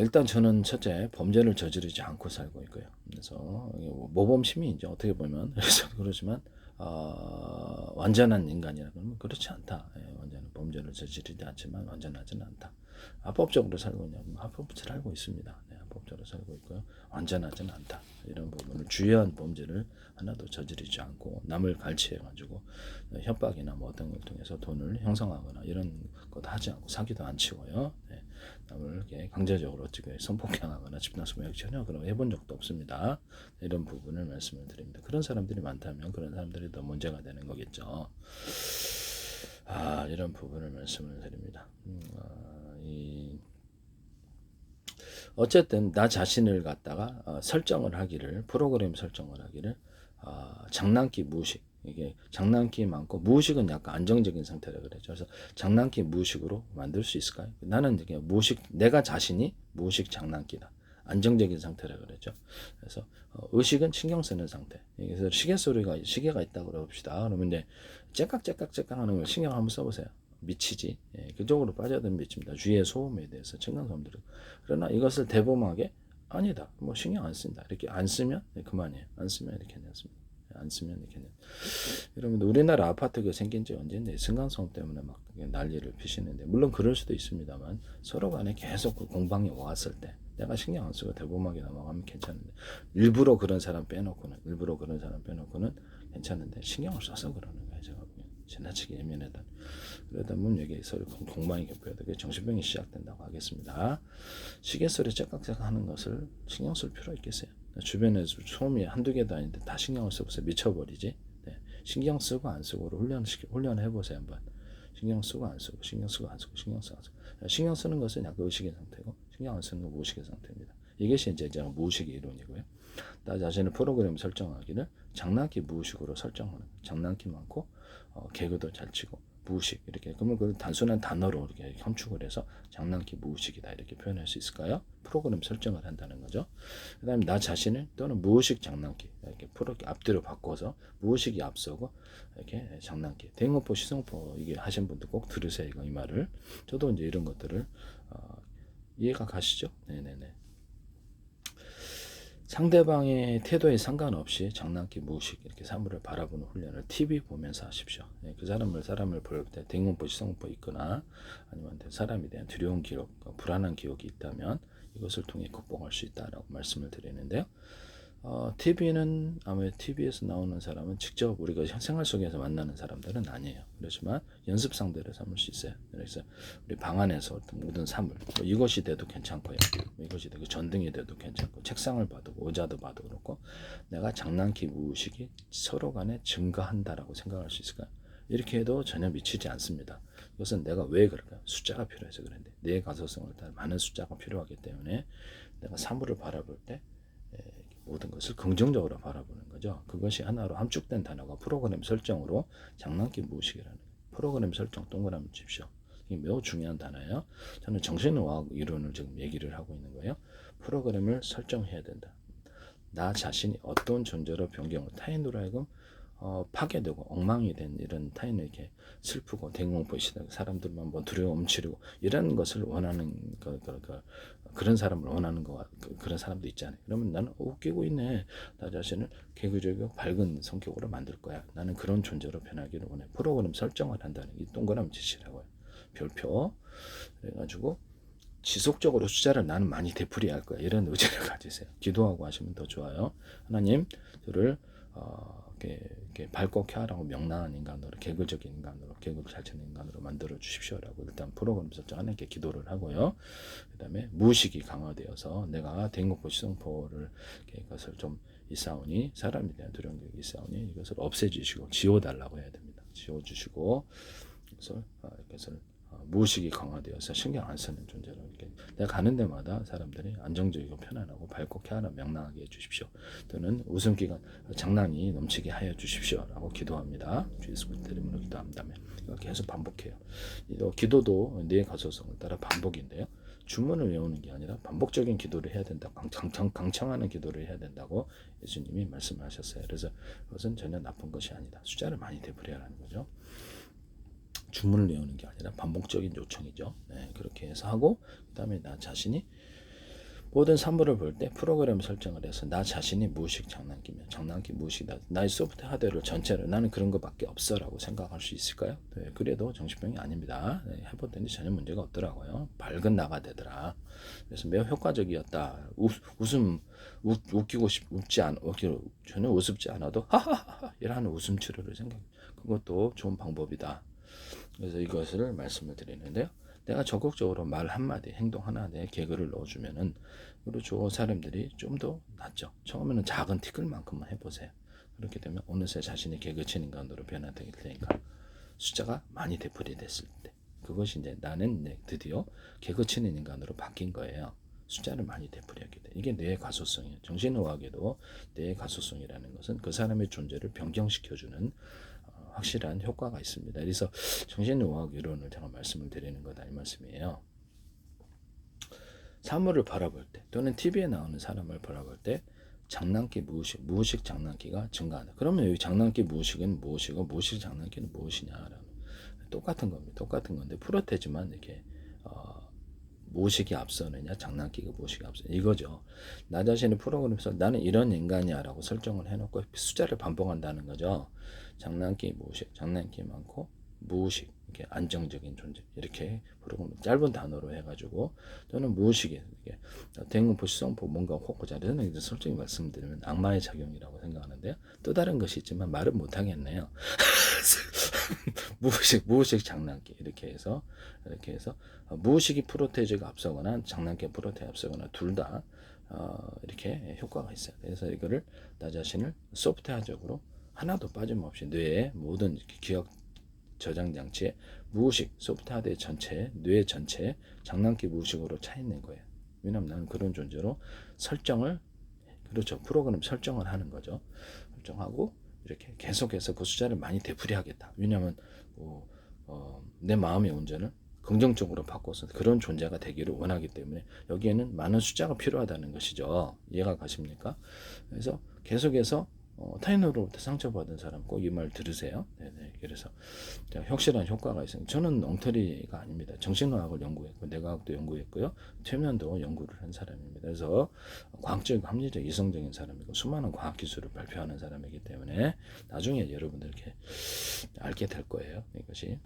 일단 저는 첫째 범죄를 저지르지 않고 살고 있고요. 그래서 모범 시민이죠. 어떻게 보면 그래서 그렇지만 완전한 인간이라면 그렇지 않다. 완전한 범죄를 저지르지 않지만 완전하지는 않다. 합법적으로 살고 있냐면 합법적으로 살고 있습니다. 네, 합법적으로 살고 있고요. 완전하지는 않다. 이런 부분을 주요한 범죄를 하나도 저지르지 않고 남을 갈취해가지고 협박이나 뭐 어떤 걸 통해서 돈을 형성하거나 이런 것 하지 않고 사기도 안 치고요. 네, 남을 이렇게 강제적으로 어떻게 성폭행하거나 집단소매력 전혀 그런 해본 적도 없습니다. 이런 부분을 말씀을 드립니다. 그런 사람들이 많다면 그런 사람들이 더 문제가 되는 거겠죠. 이런 부분을 말씀을 드립니다. 어쨌든 나 자신을 갖다가 설정을 하기를 프로그램 설정을 하기를 장난기 무의식 이게 장난기 많고 무의식은 약간 안정적인 상태라 그랬죠. 그래서 장난기 무의식으로 만들 수 있을까요? 나는 이게 무의식 내가 자신이 무의식 장난기다. 안정적인 상태라 그랬죠. 그래서 의식은 신경 쓰는 상태. 그래서 시계가 있다고 그럽시다. 그러면 이제 째깍째깍째깍 하는 걸 신경 한번 써보세요. 미치지. 그쪽으로 빠져든 미칩니다. 주위의 소음에 대해서 층간소음들은. 그러나 이것을 대범하게 아니다. 뭐 신경 안 쓴다. 이렇게 안 쓰면 그만이에요. 안 쓰면 이렇게 했습니다. 안 쓰면 이렇게. 여러분 우리나라 아파트가 생긴 지 언제인데 층간소음 때문에 막 난리를 피시는데 물론 그럴 수도 있습니다만 서로 간에 계속 그 공방이 왔을 때 내가 신경 안 쓰고 대범하게 넘어가면 괜찮은데 일부러 그런 사람 빼놓고는 괜찮은데 신경을 써서 그러는 거예요. 제가 보기엔 지나치게 예민하다. 그러다 보면 여기 서로 공방이 겹쳐야 되고 정신병이 시작된다고 하겠습니다. 시계 소리 째깍째깍 하는 것을 신경 쓸 필요 있겠어요? 주변에 소음이 한두 개도 아닌데 다 신경을 써보세요. 미쳐버리지. 네. 신경 쓰고 안 쓰고를 훈련해 보세요 한번. 신경 쓰고 안 쓰고 신경 쓰고 안 쓰고 신경 쓰고 안 쓰고 신경 쓰는 것은 약간 의식의 상태고 신경 안 쓰는 건 무의식의 상태입니다. 이것이 이제 제가 무의식의 이론이고요. 나 자신의 프로그램 설정하기를 장난기 무의식으로 설정하는 장난기 많고 개그도 잘 치고 무의식 이렇게 그러면 그 단순한 단어로 이렇게 함축을 해서 장난기 무의식이다 이렇게 표현할 수 있을까요? 프로그램 설정을 한다는 거죠. 그다음에 나 자신을 또는 무의식 장난기 이렇게 앞뒤로 바꿔서 무의식이 앞서고 이렇게 장난기 대응어법 시성어법 이게 하신 분들 꼭 들으세요 이거 이 말을. 저도 이제 이런 것들을 이해가 가시죠? 네네네. 상대방의 태도에 상관없이 장난기 무의식 이렇게 사물을 바라보는 훈련을 TV 보면서 하십시오. 그 사람을 볼 때 대응문법 시성문법 있거나 아니면 사람에 대한 두려운 기억, 불안한 기억이 있다면 이것을 통해 극복할 수 있다라고 말씀을 드리는데요. TV는 아무래도 TV에서 나오는 사람은 직접 우리가 생활 속에서 만나는 사람들은 아니에요. 그렇지만 연습 상대로 삼을 수 있어요. 그래서 우리 방 안에서 어떤 모든 사물, 뭐 이것이 돼도 괜찮고요. 이것이 되고 전등이 돼도 괜찮고 책상을 봐도 의자도 봐도 그렇고 내가 장난기 무의식이 서로 간에 증가한다라고 생각할 수 있을까요? 이렇게 해도 전혀 미치지 않습니다. 이것은 내가 왜 그럴까요? 숫자가 필요해서 그런데 내 가소성을 따라 많은 숫자가 필요하기 때문에 내가 사물을 바라볼 때 모든 것을 긍정적으로 바라보는 거죠. 그것이 하나로 함축된 단어가 프로그램 설정으로 장난기 무의식이라는 프로그램 설정 동그라미 칩시오. 이게 매우 중요한 단어예요. 저는 정신의학 이론을 지금 얘기를 하고 있는 거예요. 프로그램을 설정해야 된다. 나 자신이 어떤 존재로 변경을 타인으로 하여금 파괴되고 엉망이 된 이런 타인을 이렇게 슬프고 대공포시다 사람들만 뭐 두려워 움츠리고 이런 것을 원하는 그런 사람을 원하는 거 그런 사람도 있잖아요. 그러면 나는 웃기고 있네. 나 자신을 개구적이고 밝은 성격으로 만들 거야. 나는 그런 존재로 변하기를 원해. 프로그램 설정을 한다는 이 동그라미 짓이라고요. 별표. 그래가지고 지속적으로 숫자를 나는 많이 되풀이할 거야. 이런 의지를 가지세요. 기도하고 하시면 더 좋아요. 하나님, 저를 이렇게 밝고 쾌활하고 명랑한 인간으로, 개그적인 인간으로, 개그 잘 치는 인간으로 만들어 주십시오라고 일단 프로그램 설정 하나님께 기도를 하고요. 그 다음에 무의식이 강화되어서 내가 대응공포 시성포를 이것을 좀 있사오니 사람에 대한 두려움이 있사오니 이것을 없애주시고 지워달라고 해야 됩니다. 지워주시고 이것을 무의식이 강화되어서 신경 안 쓰는 존재로 이렇게 내가 가는 데마다 사람들이 안정적이고 편안하고 밝고 쾌활한 명랑하게 해주십시오. 또는 웃음기가 장난이 넘치게 하여 주십시오라고 기도합니다. 주 예수 그리스도 이름으로 기도합니다면 계속 반복해요. 기도도 뇌의 가소성을 따라 반복인데요. 주문을 외우는 게 아니라 반복적인 기도를 해야 된다. 강청하는 기도를 해야 된다고 예수님이 말씀하셨어요. 그래서 그것은 전혀 나쁜 것이 아니다. 숫자를 많이 되풀이하라는 거죠. 주문을 외우는 게 아니라 반복적인 요청이죠. 네, 그렇게 해서 하고 그다음에 나 자신이 모든 사물을 볼 때 프로그램 설정을 해서 나 자신이 무의식 장난기면 장난기 무의식이다. 나의 소프트 하드웨어를 전체를 나는 그런 것밖에 없어라고 생각할 수 있을까요? 네, 그래도 정신병이 아닙니다. 네, 해봤더니 전혀 문제가 없더라고요. 밝은 나가 되더라. 그래서 매우 효과적이었다. 웃기고 웃지 않 전혀 우습지 않아도 하하하 이라는 웃음 치료를 생각. 그것도 좋은 방법이다. 그래서 이것을 말씀을 드리는데요. 내가 적극적으로 말 한마디, 행동 하나에 개그를 넣어주면은 그렇죠. 사람들이 좀 더 낫죠. 처음에는 작은 티끌만큼만 해보세요. 그렇게 되면 어느새 자신이 개그친 인간으로 변화되게 되니까 숫자가 많이 되풀이 됐을 때 그것이 이제 나는 드디어 개그치는 인간으로 바뀐 거예요. 숫자를 많이 되풀이하게 돼. 이게 뇌의 가소성이에요. 정신의학에도 뇌의 가소성이라는 것은 그 사람의 존재를 변경시켜주는 확실한 효과가 있습니다. 그래서 정신의학 이론을 제가 말씀을 드리는 거다 이 말씀이에요. 사물을 바라볼 때 또는 TV에 나오는 사람을 바라볼 때 장난기 무의식 장난기가 증가한다. 그러면 여기 장난기 무의식은 무엇이고 무의식 장난기는 무엇이냐라는 똑같은 겁니다. 똑같은 건데 프로테지만 이렇게 무의식이 앞서느냐 장난기가 무의식이 앞서느냐 이거죠. 나 자신의 프로그램에서 나는 이런 인간이야라고 설정을 해놓고 숫자를 반복한다는 거죠. 장난기 무의식, 장난기 많고 무의식 이렇게 안정적인 존재 이렇게 프로그램 짧은 단어로 해가지고 또는 무의식이 이게 대응포 시성포 뭔가 호구 잘해서 이제 솔직히 말씀드리면 악마의 작용이라고 생각하는데요. 또 다른 것이 있지만 말은 못하겠네요. 무의식 장난기 이렇게 해서 무의식이 프로테이즈가 앞서거나 장난기 프로테이즈 앞서거나 둘 다 이렇게 효과가 있어요. 그래서 이거를 나 자신을 소프트웨어적으로 하나도 빠짐없이 뇌의 모든 기억 저장 장치에 무의식 소프트하드 전체 뇌 전체 장난기 무의식으로 차 있는 거예요. 왜냐면 나는 그런 존재로 설정을 그렇죠 프로그램 설정을 하는 거죠. 설정하고 이렇게 계속해서 그 숫자를 많이 되풀이하겠다. 왜냐하면 내 마음의 운전을 긍정적으로 바꿔서 그런 존재가 되기를 원하기 때문에 여기에는 많은 숫자가 필요하다는 것이죠. 이해가 가십니까? 그래서 계속해서 타인으로부터 상처받은 사람 꼭 이 말 들으세요. 네네. 그래서 확실한 효과가 있어요. 저는 엉터리가 아닙니다. 정신의학을 연구했고 뇌과학도 연구했고요. 최면도 연구를 한 사람입니다. 그래서 과학적, 합리적, 이성적인 사람이고 수많은 과학 기술을 발표하는 사람이기 때문에 나중에 여러분들 이렇게 알게 될 거예요. 이것이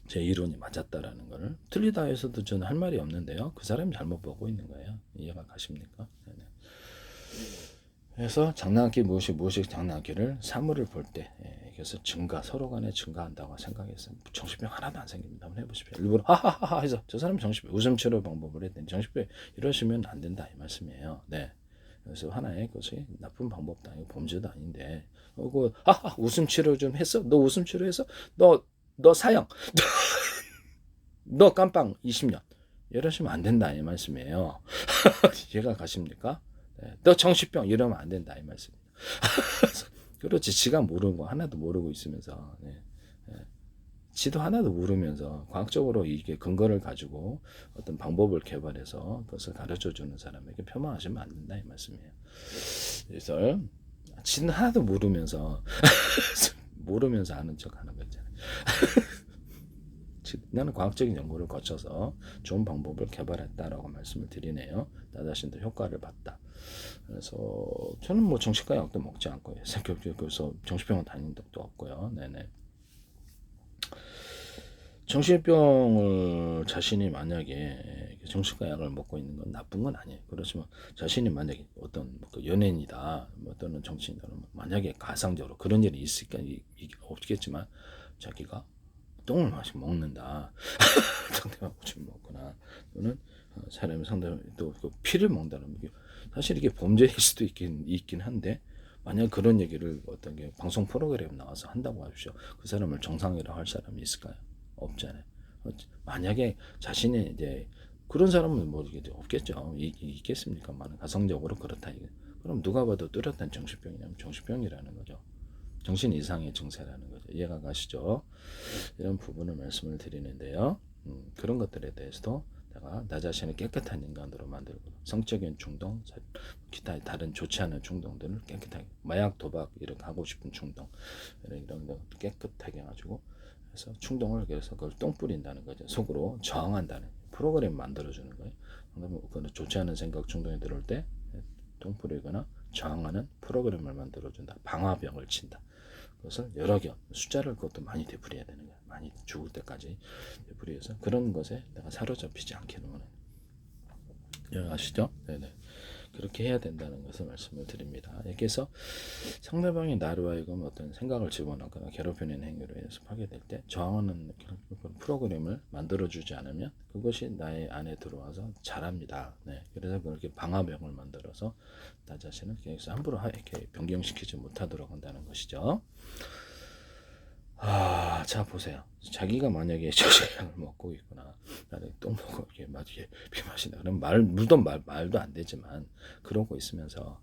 제 이론이 맞았다라는 거를 틀리다 해서도 저는 할 말이 없는데요. 그 사람이 잘못 보고 있는 거예요. 이해가 가십니까? 네네. 그래서 장난기 무의식 장난기를 사물을 볼 때 그래서 서로 간에 증가한다고 생각했어요. 정신병 하나도 안 생깁니다. 한번 해보십시오. 일부러 하하하하 해서 저 사람 정신병 웃음 치료 방법을 했더니 정신병 이러시면 안 된다 이 말씀이에요. 네. 그래서 하나의 것이 나쁜 방법도 아니고 범죄도 아닌데 그 하하 웃음 치료 좀 했어? 너 웃음 치료했어? 너 사형 너 깜빵 20년 이러시면 안 된다 이 말씀이에요. 이해가 가십니까? 네. 너 정신병 이러면 안 된다 이 말씀입니다. 그렇지 지가 모르는 거 하나도 모르고 있으면서 네. 네. 지도 하나도 모르면서 과학적으로 이게 근거를 가지고 어떤 방법을 개발해서 그것을 가르쳐주는 사람에게 폄하하시면 안 된다 이 말씀이에요. 그래서 지는 하나도 모르면서 아는 척 하는 거 있잖아요. 나는 과학적인 연구를 거쳐서 좋은 방법을 개발했다라고 말씀을 드리네요. 나 자신도 효과를 봤다. 그래서 저는 뭐 정신과 약도 먹지 않고요. 그래서 정신병원 다닌 적도 없고요. 네네. 정신병을 자신이 만약에 정신과 약을 먹고 있는 건 나쁜 건 아니에요. 그렇지만 자신이 만약에 어떤 연예인이다, 또는 정치인이다, 만약에 가상적으로 그런 일이 있을까 없겠지만 자기가 똥을 마시 먹는다. 상대방 고침 먹거나 또는 사람이 상대방 또 피를 먹는다는 게 사실 이게 범죄일 수도 있긴 한데 만약 그런 얘기를 어떤 게 방송 프로그램 나와서 한다고 하십시오. 그 사람을 정상이라고 할 사람이 있을까요? 없잖아요. 만약에 자신이 이제 그런 사람은 뭐 이게 없겠죠. 있겠습니까만 가성적으로 그렇다. 그럼 누가 봐도 뚜렷한 정신병이냐면 정신병이라는 거죠. 정신 이상의 증세라는 거죠. 이해가 가시죠? 이런 부분을 말씀을 드리는데요. 그런 것들에 대해서도 내가 나 자신을 깨끗한 인간으로 만들고 성적인 충동, 기타 다른 좋지 않은 충동들을 깨끗하게 마약, 도박 이렇게 하고 싶은 충동 이런 거 깨끗하게 해가지고 그래서 충동을 그래서 그걸 똥 뿌린다는 거죠. 속으로 저항한다는 프로그램 만들어주는 거예요. 그러면 그 좋지 않은 생각 충동이 들어올 때 똥 뿌리거나 저항하는 프로그램을 만들어준다. 방화벽을 친다. 그것을 여러 개 숫자를 그것도 많이 되풀이해야 되는 거야. 많이 죽을 때까지 되풀이해서 그런 것에 내가 사로잡히지 않게 하는 아시죠? 네네. 그렇게 해야 된다는 것을 말씀을 드립니다. 여기서 상대방이 나로 하여금 어떤 생각을 집어넣거나 괴롭히는 행위로 해서 하게 될 때 저항하는 그런 프로그램을 만들어주지 않으면 그것이 나의 안에 들어와서 자랍니다. 네. 그래서 그렇게 방화벽을 만들어서 나 자신을 계속 함부로 이렇게 변경시키지 못하도록 한다는 것이죠. 자 보세요. 자기가 만약에 저식량을 먹고 있거나 나는 똥 먹고 이렇게 막 이게 피 마신다. 그럼 말도 안 되지만 그러고 있으면서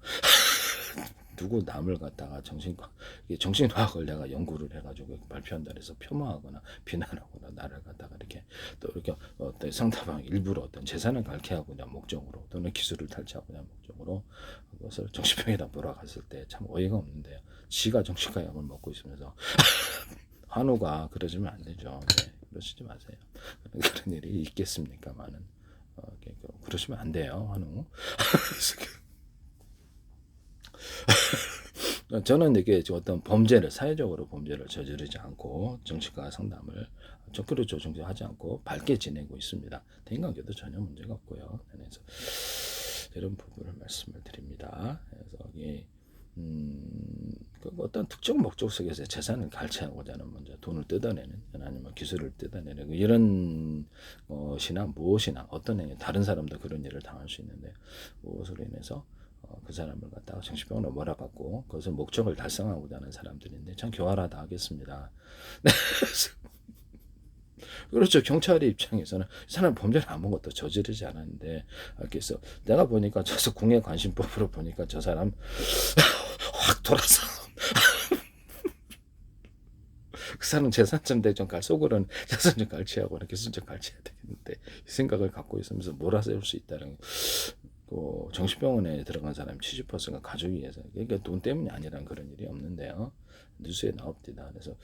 누구 남을 갖다가 정신과학을 내가 연구를 해가지고 발표한다 해서 폄하하거나 비난하거나 나를 갖다가 이렇게 또 이렇게 어떤 상대방 일부러 어떤 재산을 갈취하고자 목적으로 또는 기술을 탈취하고자 목적으로 그것을 정신병에다 몰아갔을 때 참 어이가 없는데요. 지가 정신과 약을 먹고 있으면서 환우가 그러시면 안 되죠. 네, 그러시지 마세요. 그런 일이 있겠습니까만은 그러시면 안 돼요. 환우. 저는 이게 어떤 사회적으로 범죄를 저지르지 않고 정치과 상담을 적극적으로 조정하지 않고 밝게 지내고 있습니다. 대인관계도 전혀 문제가 없고요. 그래서 이런 부분을 말씀을 드립니다. 그래서 어떤 특정 목적 속에서 재산을 갈취하고자 하는 먼저 돈을 뜯어내는 아니면 기술을 뜯어내는 이런 것이나 무엇이나 어떤 행위 다른 사람도 그런 일을 당할 수 있는데 무엇으로 인해서 그 사람을 갖다가 정신병으로 몰아갖고 그것을 목적을 달성하고자 하는 사람들인데 참 교활하다 하겠습니다. 그렇죠. 경찰의 입장에서는 이 사람 범죄를 아무것도 저지르지 않았는데 그래서 내가 보니까 저서 공해관심법으로 보니까 저 사람 확 돌아서 그 사람 재산 좀 대좀 속으로는 재산 좀 갈취하고 기술 좀 갈취해야 되겠는데 이 생각을 갖고 있으면서 몰아세울 수 있다는 정신병원에 들어간 사람 70%가 가족이어서 그러니까 돈 때문이 아니란 그런 일이 없는데요. 뉴스에 나옵니다. 그래서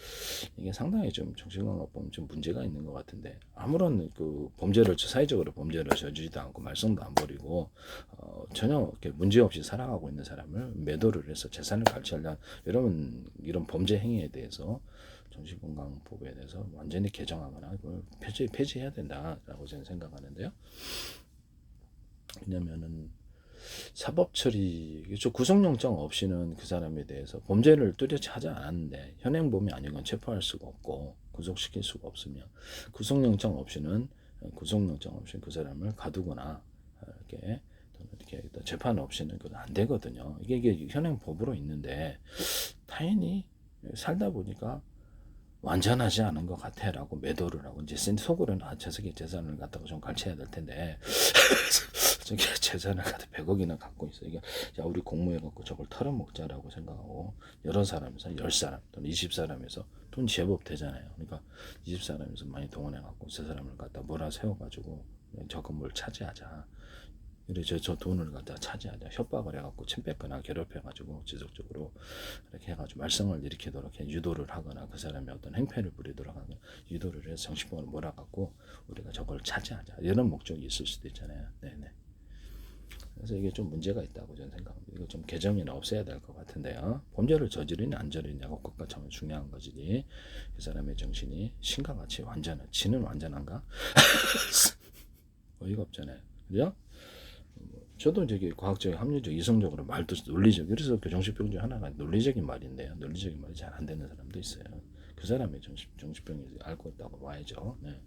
이게 상당히 좀 정신건강법 좀 문제가 있는 것 같은데 아무런 사회적으로 범죄를 저지르지도 않고 말썽도 안 버리고 전혀 이렇게 문제 없이 살아가고 있는 사람을 매도를 해서 재산을 갈취하려는 이런 범죄 행위에 대해서 정신건강법에 대해서 완전히 개정하거나 그걸 폐지해야 된다라고 저는 생각하는데요. 왜냐면은 사법 처리 구속영장 없이는 그 사람에 대해서 범죄를 뚜렷이 하지 않았는데 현행범이 아닌 건 체포할 수가 없고 구속시킬 수가 없으면 구속영장 없이 그 사람을 가두거나 이렇게 재판 없이는 그건 안 되거든요. 이게 현행법으로 있는데 타인이 살다 보니까 완전하지 않은 것 같아라고 매도를 하고 이제 속으로는 저 새끼 재산을 갖다가 좀 갈취해야 될 텐데 저기 재산을 갖다 100억이나 갖고 있어. 이게 야 우리 공모해 갖고 저걸 털어먹자라고 생각하고 여러 사람에서 10사람 또는 20사람에서 돈 제법 되잖아요. 그러니까 20사람에서 많이 동원해 갖고 저 사람을 갖다 몰아세워 가지고 저 건물 차지하자. 이래 저 돈을 갖다 차지하자 협박을 해갖고 침 뱉거나 괴롭혀가지고 지속적으로 이렇게 해가지고 말썽을 일으키도록 유도를 하거나 그 사람이 어떤 행패를 부리도록 하거나 유도를 해서 정신병원을 몰아갖고 우리가 저걸 차지하자 이런 목적이 있을 수도 있잖아요. 네네. 그래서 이게 좀 문제가 있다고 저는 생각합니다. 이거 좀 개정이나 없애야 될 것 같은데요. 범죄를 저지르냐 안 저지르냐가 그것과 참 중요한 거지. 그 사람의 정신이 신과 같이 지는 완전한가? 어이가 없잖아요. 그죠? 저도 저기 과학적, 합리적, 이성적으로 말도 논리적. 그래서 정신병 중 하나가 논리적인 말인데요. 논리적인 말이 잘 안 되는 사람도 있어요. 그 사람의 정신병이 알고 있다고 봐야죠. 네.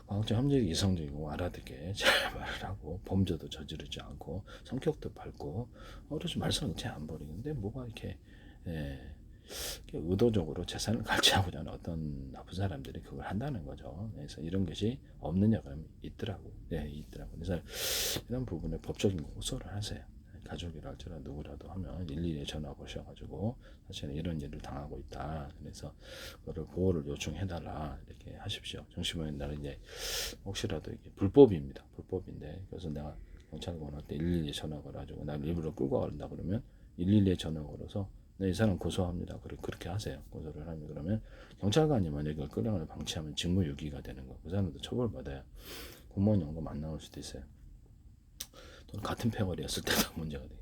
과학적, 합리적, 이성적이고 알아듣게 잘 말을 하고 범죄도 저지르지 않고 성격도 밝고 그래서 말썽은 잘 안 버리는데 뭐가 이렇게 의도적으로 재산을 갈취하고자 하는 어떤 나쁜 사람들이 그걸 한다는 거죠. 그래서 이런 것이 없느냐 그러면 있더라고. 네, 있더라고. 그래서 이런 부분에 법적인 고소를 하세요. 가족이라 할지라도 누구라도 하면 112에 전화 오셔가지고 사실은 이런 일을 당하고 있다. 그래서 그거를 보호를 요청해달라 이렇게 하십시오. 정신병원 나는 이제 혹시라도 이게 불법입니다. 불법인데 그래서 내가 경찰관할 때 112에 전화 걸어가지고 나 일부러 끌고 간다 그러면 112에 전화 걸어서 네, 이 사람 고소합니다. 그렇게 하세요. 고소를 하면 그러면 경찰관이 만약에 이걸 끌어가는 방치하면 직무유기가 되는 거. 그 사람도 처벌받아요. 공무원 연금 안 나올 수도 있어요. 또는 같은 패거리였을 때도 문제가 돼.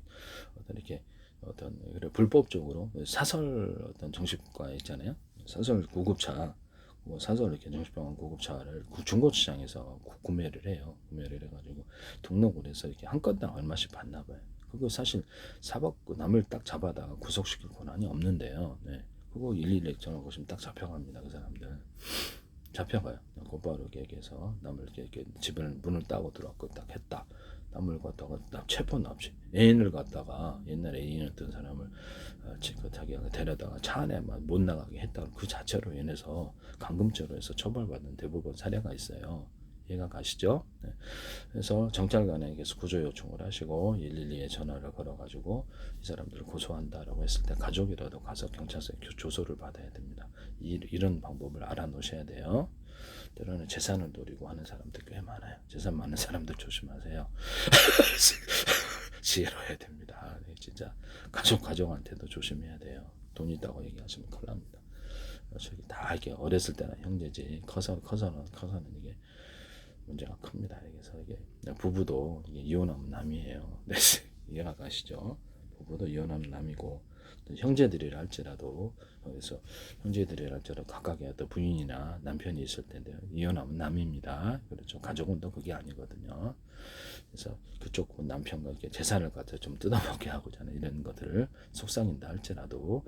어떤 이렇게 어떤 그래 불법적으로 사설 어떤 정신과 있잖아요. 사설 구급차, 뭐 사설 이렇게 정신병원 구급차를 중고시장에서 구매를 해요. 구매를 해가지고 등록을 해서 이렇게 한 건당 얼마씩 받나 봐요. 그거 사실 사법고 남을 딱 잡아다가 구속시킬 권한이 없는데요. 네. 그거 112에 전화 보시면 딱 잡혀갑니다. 그 사람들 잡혀가요. 곧바로 얘기해서 남을 이렇게 집을 문을 따고 들어왔고 딱 했다. 남을 갖다가 체포 납치 애인을 갖다가 옛날에 애인이었던 사람을 자기가 데려다가 차 안에 못 나가게 했다. 그 자체로 인해서 감금죄로 해서 처벌받는 대부분 사례가 있어요. 이해가 가시죠? 네. 그래서 경찰관에게서 구조 요청을 하시고 112에 전화를 걸어가지고 이 사람들을 고소한다라고 했을 때 가족이라도 가서 경찰서에 조소를 받아야 됩니다. 이런 방법을 알아놓으셔야 돼요. 때로는 재산을 노리고 하는 사람들 꽤 많아요. 재산 많은 사람들 조심하세요. 지혜로워야 됩니다. 네, 진짜 가족한테도 조심해야 돼요. 돈 있다고 얘기하시면 큰일 납니다. 저기 다 이게 어렸을 때는 형제지 커서는 이게 문제가 큽니다. 그래서 이게 부부도 이게 이혼하면 남이에요. 네, 이해가 가시죠? 부부도 이혼하면 남이고 형제들이라 할지라도 그래서 형제들이라 할지라도 각각의 어떤 부인이나 남편이 있을 텐데 이혼하면 남입니다. 그렇죠. 가족은 또 그게 아니거든요. 그래서 그쪽 남편과 이렇게 재산을 갖다 좀 뜯어먹게 하고자 하는 이런 것들을 속상인다 할지라도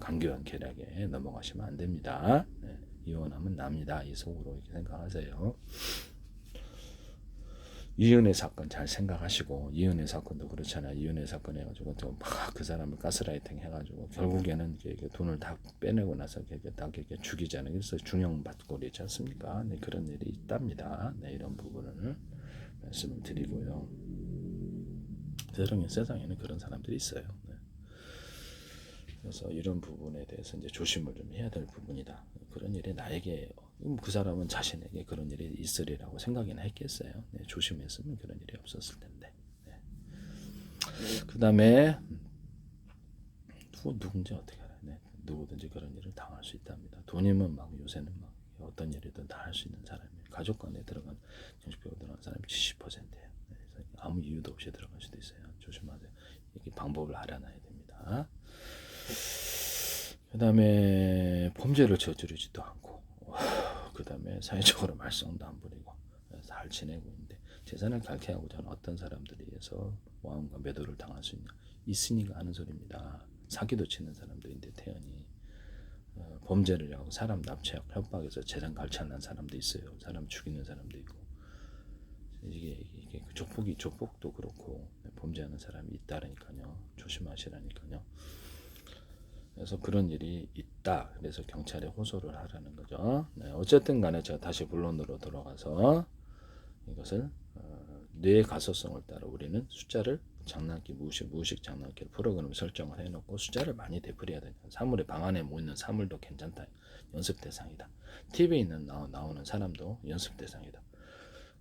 강교한 계략에 넘어가시면 안 됩니다. 네, 이혼하면 남이다 이 속으로 이렇게 생각하세요. 이은혜 사건 잘 생각하시고 이은혜 사건도 그렇잖아요. 이은혜 사건 해가지고 또 막 그 사람을 가스라이팅 해가지고 결국에는 돈을 다 빼내고 나서 딱 죽이잖아요. 그래서 중형받고 그러지 않습니까? 네, 그런 일이 있답니다. 네, 이런 부분을 말씀을 드리고요. 세상에는 그런 사람들이 있어요. 네. 그래서 이런 부분에 대해서 이제 조심을 좀 해야 될 부분이다. 그런 일이 나에게 그 사람은 자신에게 그런 일이 있으리라고 생각이나 했겠어요. 네, 조심했으면 그런 일이 없었을 텐데. 네. 그 다음에 누군지 어떻게 알아요? 네, 누구든지 그런 일을 당할 수 있답니다. 돈이면 막 요새는 막 어떤 일이든 다 할 수 있는 사람이에요. 가족 간에 들어간 정신병에 들어간 사람이 70%예요. 네, 그래서 아무 이유도 없이 들어갈 수도 있어요. 조심하세요. 이렇게 방법을 알아놔야 됩니다. 그 다음에 범죄를 저지르지도 않고 그 다음에 사회적으로 말썽도 안 부리고 잘 지내고 있는데 재산을 갈취하고자 하는 어떤 사람들에 의해서 모함과 매도를 당할 수 있으니까 하는 소리입니다. 사기도 치는 사람도 있는데 태연히 범죄를 하고 사람 납치하고 협박해서 재산 갈취하는 사람도 있어요. 사람 죽이는 사람도 있고 이게 조폭도 그렇고 범죄하는 사람이 있다라니까요. 조심하시라니까요. 그래서 그런 일이 있다. 그래서 경찰에 호소를 하라는 거죠. 네, 어쨌든 간에 제가 다시 본론으로 돌아가서 이것을 뇌의 가소성을 따라 우리는 숫자를 장난기 무의식 장난기 프로그램 설정을 해놓고 숫자를 많이 되풀이해야 돼요. 사물의 방 안에 모이는 사물도 괜찮다. 연습 대상이다. TV에 있는 나오는 사람도 연습 대상이다.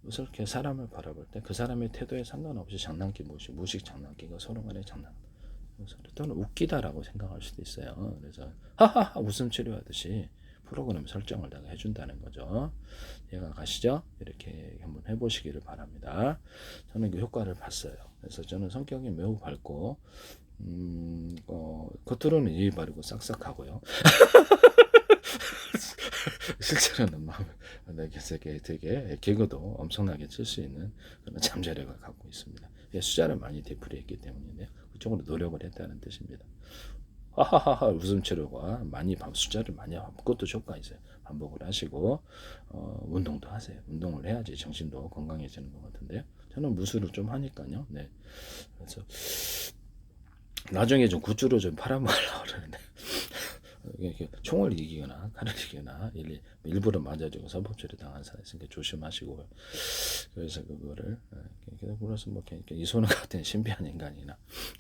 그래서 이렇게 사람을 바라볼 때 그 사람의 태도에 상관없이 장난기 무의식 장난기가 서로 간에 장난 또는 웃기다라고 생각할 수도 있어요. 그래서 하하하 웃음 치료하듯이 프로그램 설정을 다 해준다는 거죠. 이해가 가시죠? 이렇게 한번 해보시기를 바랍니다. 저는 그 효과를 봤어요. 그래서 저는 성격이 매우 밝고 겉으로는 예의 바르고 싹싹하고요. 실제로는 되게 개그도 엄청나게 칠 수 있는 그런 잠재력을 갖고 있습니다. 숫자를 많이 되풀이했기 때문인데요. 그쪽으로 노력을 했다는 뜻입니다. 하하하하 웃음치료가 숫자를 많이 그것도 효과 있어요. 반복을 하시고 운동도 하세요. 운동을 해야지 정신도 건강해지는 것 같은데요. 저는 무술을 좀 하니까요. 네. 그래서 나중에 좀 굿즈로 좀 팔아먹으려고 그러는데 이렇게 총을 이기거나 칼을 이기거나 일부러 맞아주고 사법처리 당한 사람이 있으니까 조심하시고. 그래서 그거를 그래서 뭐 이렇게 이소는 같은 신비한 인간이나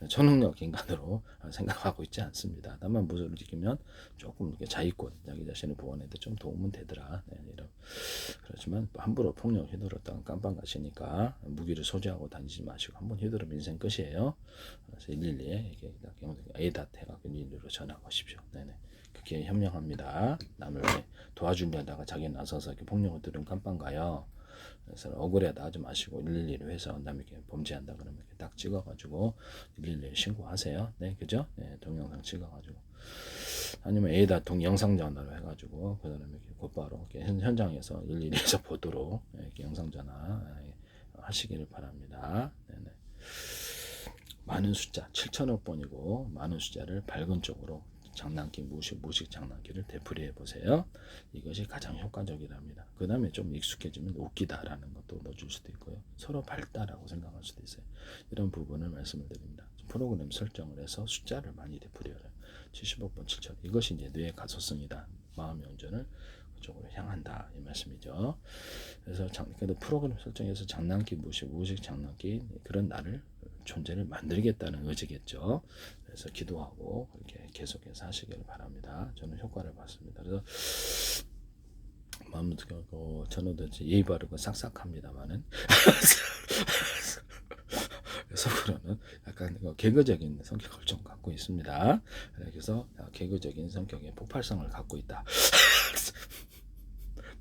초능력 인간으로 생각하고 있지 않습니다. 다만 무술을 지키면 조금 이렇게 자기권, 자기 자신을 보호하는데 좀 도움은 되더라. 이런. 그렇지만 함부로 폭력 휘둘렀다가 깜빵 가시니까 무기를 소지하고 다니지 마시고 한번 휘두르면 인생 끝이에요. 그래서 112에 이렇게 A닷 해갖고 112로 전화하십시오. 네네. 그게 현명합니다. 남을 도와주려다가 자기 나서서 이렇게 폭력을 들으면 깜빵 가요. 그래서 억울해도 하지 마시고 112로 해서 남이 이렇게 범죄한다 그러면 이렇게 딱 찍어가지고 112에 신고하세요. 네, 그죠? 네, 동영상 찍어가지고 아니면 A다 동영상 전화로 해가지고 그 사람이 이렇게 곧바로 이렇게 현장에서 112에서 보도록 이렇게 영상 전화 하시기를 바랍니다. 네네. 많은 숫자 7천억 번이고 많은 숫자를 밝은 쪽으로 장난기 무식 장난기를 되풀이해 보세요. 이것이 가장 효과적이랍니다. 그 다음에 좀 익숙해지면 웃기다라는 것도 넣어줄 수도 있고요. 서로 밝다라고 생각할 수도 있어요. 이런 부분을 말씀을 드립니다. 프로그램 설정을 해서 숫자를 많이 되풀이해요. 75번 7천 이것이 이제 뇌의 가소성이다. 마음의 운전을 그쪽으로 향한다 이 말씀이죠. 그래서 그래도 프로그램 설정에서 장난기 무식 장난기 그런 나를 존재를 만들겠다는 의지겠죠. 그래서 기도하고 그렇게 계속해서 하시기를 바랍니다. 저는 효과를 봤습니다. 그래서 마음도 겪고 저는 예의 바르고 싹싹합니다만은 속으로는 약간 개그적인 성격을 좀 갖고 있습니다. 그래서 개그적인 성격의 폭발성을 갖고 있다.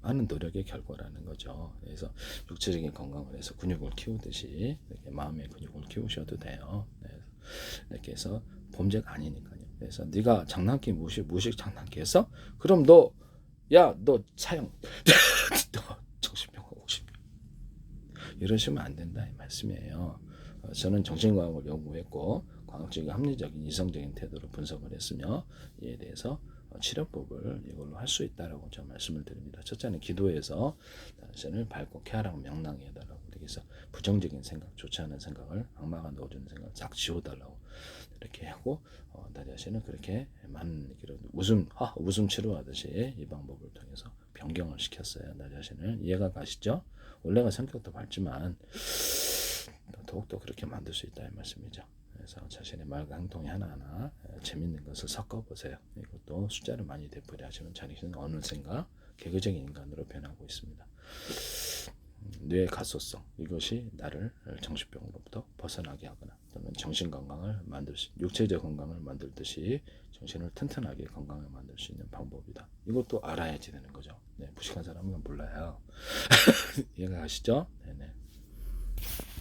많은 노력의 결과라는 거죠. 그래서 육체적인 건강을 해서 근육을 키우듯이 이렇게 마음의 근육을 키우셔도 돼요. 이렇게 해서 범죄가 아니니까요. 그래서 네가 장난기 무식 장난기 했어? 그럼 너 사형 너 정신병원 50명 이러시면 안 된다 이 말씀이에요. 저는 정신과학을 연구했고 과학적인 합리적인 이성적인 태도로 분석을 했으며 이에 대해서 치료법을 이걸로 할 수 있다라고 제가 말씀을 드립니다. 첫째는 기도해서 당신을 밝고 쾌활하고 명랑히 해달라고 그래서 부정적인 생각, 좋지 않은 생각을 악마가 넣어주는 생각을 싹 지워달라고 이렇게 하고 나 자신은 그렇게 많은 웃음 치료하듯이 이 방법을 통해서 변경을 시켰어요. 나 자신을 이해가 가시죠? 원래가 성격도 밝지만 더욱더 그렇게 만들 수 있다 이 말씀이죠. 그래서 자신의 말과 행동이 하나하나 재밌는 것을 섞어보세요. 이것도 숫자를 많이 되풀이하시면 자신은 어느샌가 개그적인 인간으로 변하고 있습니다. 뇌의 가소성 이것이 나를 정신병으로부터 벗어나게 하거나 또는 정신건강을 육체적 건강을 만들듯이 정신을 튼튼하게 건강을 만들 수 있는 방법이다. 이것도 알아야지 되는 거죠. 네, 무식한 사람은 몰라요. 이해가 가시죠? 네네.